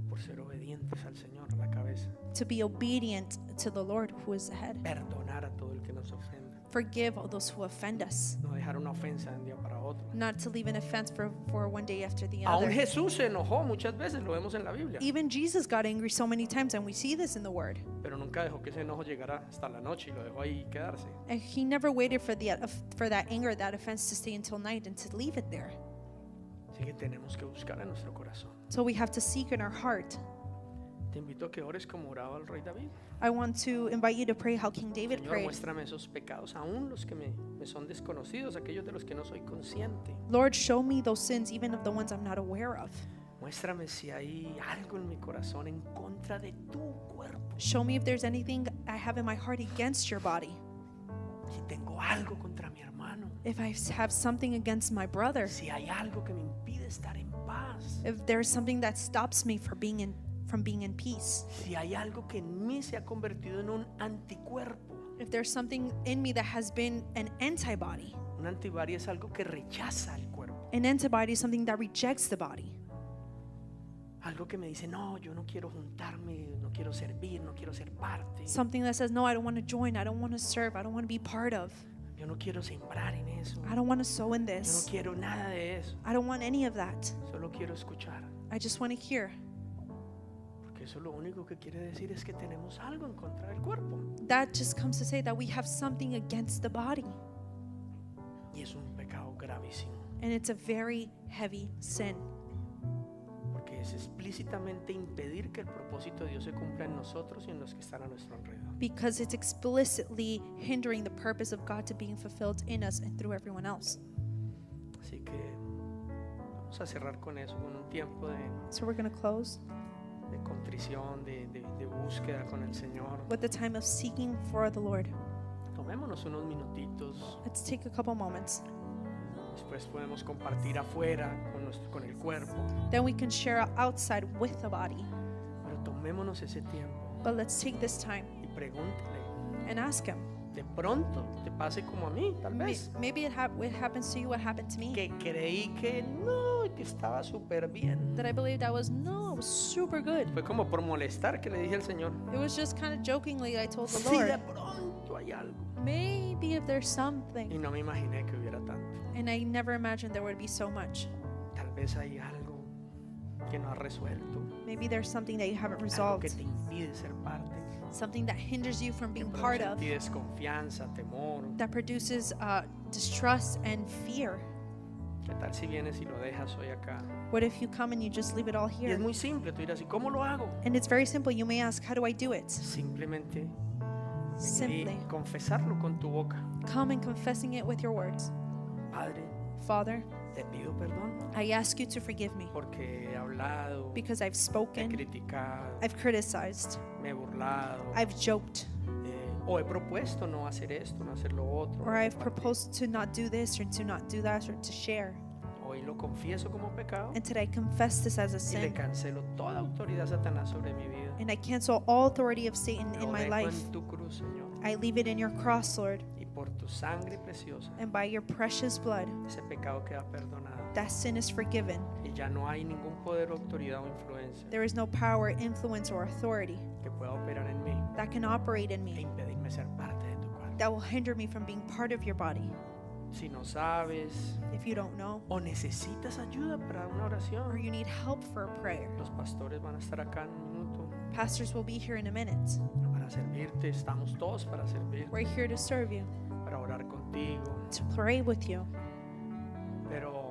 Por ser obedientes al Señor, a la cabeza. to be obedient to the Lord who is the head. Perdonar a todo el que nos ofenda. Forgive all those who offend us, No dejar una ofensa de un día para otro. not to leave an offense for one day after the Aún other. Jesús se enojó muchas veces, lo vemos en la Biblia. Even Jesus got angry so many times, and we see this in the Word. Pero nunca dejó que ese enojo llegara hasta la noche y lo dejó ahí quedarse. And He never waited for that anger, that offense to stay until night and to leave it there. Así que tenemos que buscar en nuestro corazón. So we have to seek in our heart. Te invito a que ores como oraba el rey David. I want to invite you to pray how King David Señor, prayed. muéstrame esos pecados, aún los que me son desconocidos, aquellos de los que no soy consciente. Lord, show me those sins, even of the ones I'm not aware of. Muéstrame si hay algo en mi corazón en contra de tu cuerpo. Show me if there's anything I have in my heart against your body. Si tengo algo contra mi hermano. If I have something against my brother. Si hay algo que me impide estar en paz. If there's something that stops me from being in peace. Si hay algo que en mí se ha convertido en un anticuerpo. If there's something in me that has been an antibody. Un antibody es algo que rechaza el cuerpo. An antibody is something that rejects the body. Algo que me dice, no, yo no quiero juntarme, no quiero servir, no quiero ser parte. Something that says, no, I don't want to join, I don't want to serve, I don't want to be part of. Yo no quiero sembrar en eso. I don't want to sow in Yo no this. quiero nada de eso. I don't want any of that. Solo quiero escuchar. I just want to hear. Porque eso lo único que quiere decir es que tenemos algo en contra del cuerpo. That just comes to say that we have something against the body. Y es un pecado gravísimo. And it's a very heavy sin. Porque es explícitamente impedir que el propósito de Dios se cumpla en nosotros y en los que están a nuestro alrededor. Because it's explicitly hindering the purpose of God to being fulfilled in us and through everyone else. Así que vamos a cerrar con eso, con un tiempo de So we're going to close contrición, de búsqueda con el Señor. with a time of seeking for the Lord. Tomémonos unos minutitos. Let's take a couple moments. Después podemos compartir afuera con el cuerpo. Then we can share outside with the body. Pero tomémonos ese tiempo But let's take this time y pregúntale. and ask Him. De pronto te pase como a mí, tal vez. Maybe it happens to you what happened to me. Que creí que no, que estaba súper bien. That I believed I was super good. Fue como por molestar que le dije al Señor. It was just kind of jokingly I told the Sí, de Lord, pronto hay algo. maybe if there's Y something. no me imaginé que hubiera tanto. And I never imagined there would be so much. Tal vez hay algo que no has resuelto. Maybe there's something that you haven't Algo resolved. que te impide ser parte. Something that hinders you from Que being produce part en of. ti desconfianza, temor. That produces distrust and fear. ¿Qué tal si vienes y lo dejas hoy acá? What if you come and you just leave it all Y es here? muy simple, tú dirás, ¿y cómo lo hago? And it's very simple. You may ask, how do I do it? Simplemente venir Simply y confesarlo con tu boca. come and confessing it with your words. Padre, Father, te pido perdón I ask you to forgive me porque he hablado, because I've he spoken, criticado, I've criticized, me he burlado, I've joked, o he propuesto no hacer esto, no hacer lo otro. or no I've compartir. proposed to not do this or to not do that or to share. Hoy lo confieso como pecado And today I confess this as a y le sin. cancelo toda autoridad a Satanás sobre mi vida. And I cancel all authority of Satan in Lo my dejo life. en tu cruz, Señor, I leave it in your cross, Lord. y por tu sangre preciosa, And by your precious blood, ese pecado queda perdonado. that sin is forgiven. Y ya no hay ningún poder, autoridad o influencia There is no power, influence, or authority que pueda operar en mí that can operate in e me impedirme ser parte de tu cuerpo. that will hinder me from being part of your body. Si no sabes If you don't know, o necesitas ayuda para una or oración, you need help for a prayer, los pastores van a estar acá en un minuto pastors will be here in a minute. para servirte. Estamos todos para servir, We're here to serve you, para orar contigo. to pray with you. Pero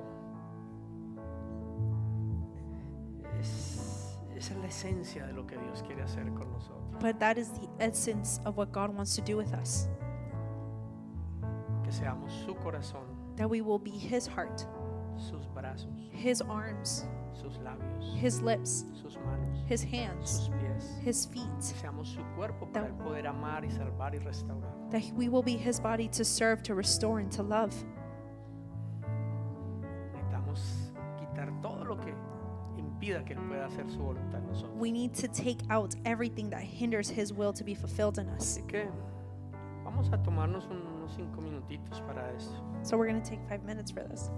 esa es la esencia de lo que Dios quiere hacer con nosotros. But that is the essence of what God wants to do with us. Que seamos su corazón, That we will be His heart, sus brazos, His arms, sus labios, His lips, sus manos, His hands, sus pies. His Que feet. seamos su cuerpo para el poder amar y salvar y restaurar. That we will be His body to serve, to restore, and to love. Necesitamos quitar todo lo que impida que Él pueda hacer su voluntad en nosotros. We need to take out everything that hinders His will to be fulfilled in us. Así que vamos a tomarnos unos 5 minutitos para eso. So we're going to take 5 minutes for this.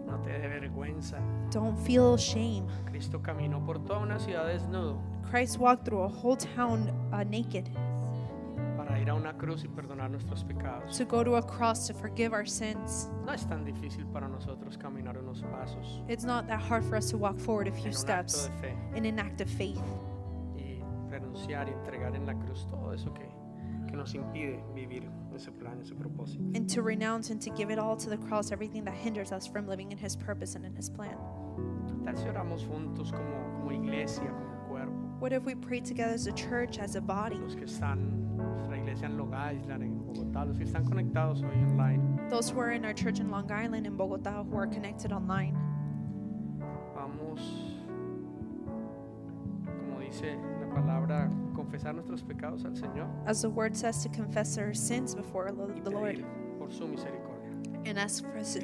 No te dé vergüenza. Don't feel shame. Cristo caminó por toda una ciudad desnudo Christ walked through a whole town naked para ir a una cruz y perdonar nuestros pecados. to go to a cross to forgive our sins. No es tan difícil para nosotros caminar unos pasos It's not that hard for us to walk forward a en few un acto steps de fe in an act of faith y renunciar y entregar en la cruz todo eso que nos impide vivir ese plan, ese propósito. and to renounce and to give it all to the cross, everything that hinders us from living in His purpose and in His plan. Tal si oramos juntos como iglesia, como cuerpo. What if we pray together as a church, as a body? Los que están, nuestra iglesia en Long Island, en Bogotá, los que están conectados hoy online, Those who are in our church in Long Island and Bogota who are connected online, vamos, como dice la palabra, confesar nuestros pecados al Señor as the word says, to confess our sins before y the Lord pedir por su misericordia. and ask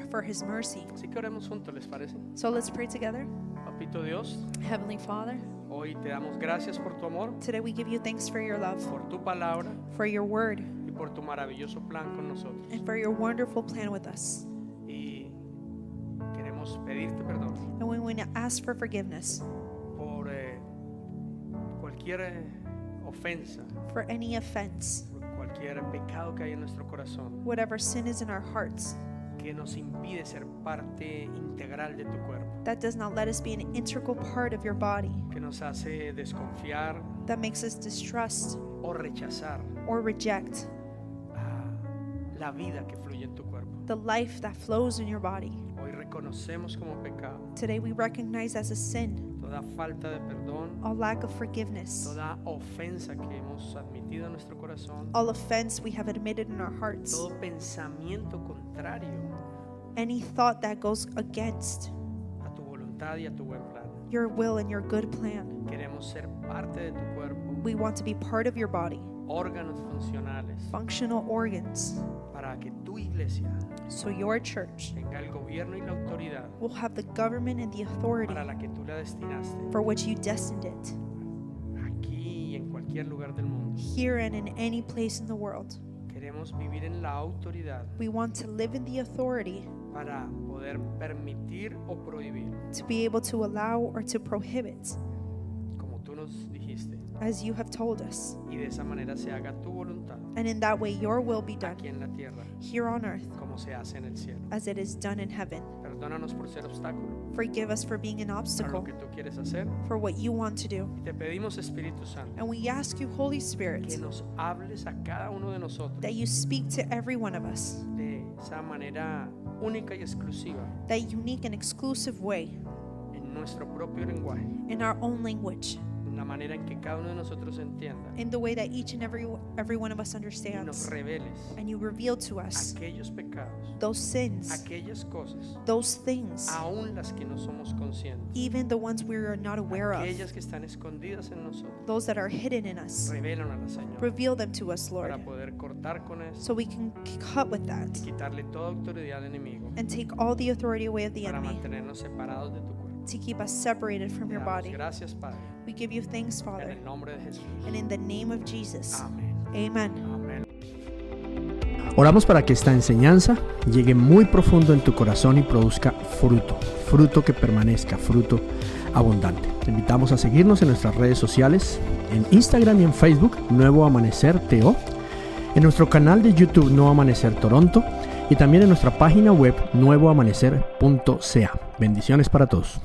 for His mercy. Así que oremos juntos, ¿les parece? So let's pray together. Papito Dios, Heavenly Father, hoy te damos gracias por tu amor, today we give you thanks for your love, por tu palabra for your word, y por tu maravilloso plan con nosotros. and for your wonderful plan with us. Y queremos pedirte perdón And we want to ask for forgiveness por cualquier ofensa, for any offense, por cualquier pecado que hay en nuestro corazón whatever sin is in our hearts que nos impide ser parte integral de tu cuerpo, that does not let us be an integral part of your body, que nos hace desconfiar that makes us distrust o rechazar or reject la vida que fluye en tu cuerpo. the life that flows in your body. Hoy reconocemos como pecado Today we recognize as a sin toda falta de perdón, all lack of forgiveness, toda ofensa que hemos admitido en nuestro corazón, all offense we have admitted in our hearts, todo pensamiento contrario any thought that goes against a tu voluntad y a tu buen plan. your will and your good plan. Queremos queremos ser parte de tu cuerpo, We want to be part of your body, órganos funcionales, functional organs, para que tu iglesia so your church tenga el gobierno y la autoridad will have the government and the authority para la que tú la destinaste, for which you destined it, aquí y en cualquier lugar del mundo. here and in any place in the world. Queremos vivir en la autoridad We want to live in the authority para poder permitir o prohibir, to be able to allow or to prohibit, como tú nos dijiste, as you have told us. y de esa manera se haga tu voluntad And in that way, your will be done aquí en la tierra here on earth como se hace en el cielo. as it is done in heaven. Perdónanos por ser obstáculo Forgive us for being an para lo obstacle que tú quieres hacer. for what you want to do. Y te pedimos, Espíritu Santo, And we ask you, Holy que Spirit, nos hables a cada uno de nosotros that you speak to every one of us, de esa manera única y exclusiva that unique and exclusive way, en nuestro propio lenguaje, in our own language, en la manera en que cada uno de nosotros entienda in the way that each and every one of us y nos understands. reveles And you reveal to us aquellos pecados, those sins, aquellas cosas, those things, aún las que no somos conscientes, even the ones we are not aware of, aquellas que están escondidas en nosotros. those that are hidden in us. Revélanos, Señor, Reveal them to us, Lord, para poder cortar con eso so we can cut with that y quitarle toda autoridad al enemigo and take all the authority away of the para enemy mantenernos separados de tu cuerpo. to keep us separated from Te your damos body. gracias, Padre, We give you thanks, en Father, el nombre de Jesús. and in the name of Jesus. Amén. Amen. Amén. Oramos para que esta enseñanza llegue muy profundo en tu corazón y produzca fruto, fruto que permanezca, fruto abundante. Te invitamos a seguirnos en nuestras redes sociales, en Instagram y en Facebook, Nuevo Amanecer TO, en nuestro canal de YouTube Nuevo Amanecer Toronto y también en nuestra página web nuevoamanecer.ca. Bendiciones para todos.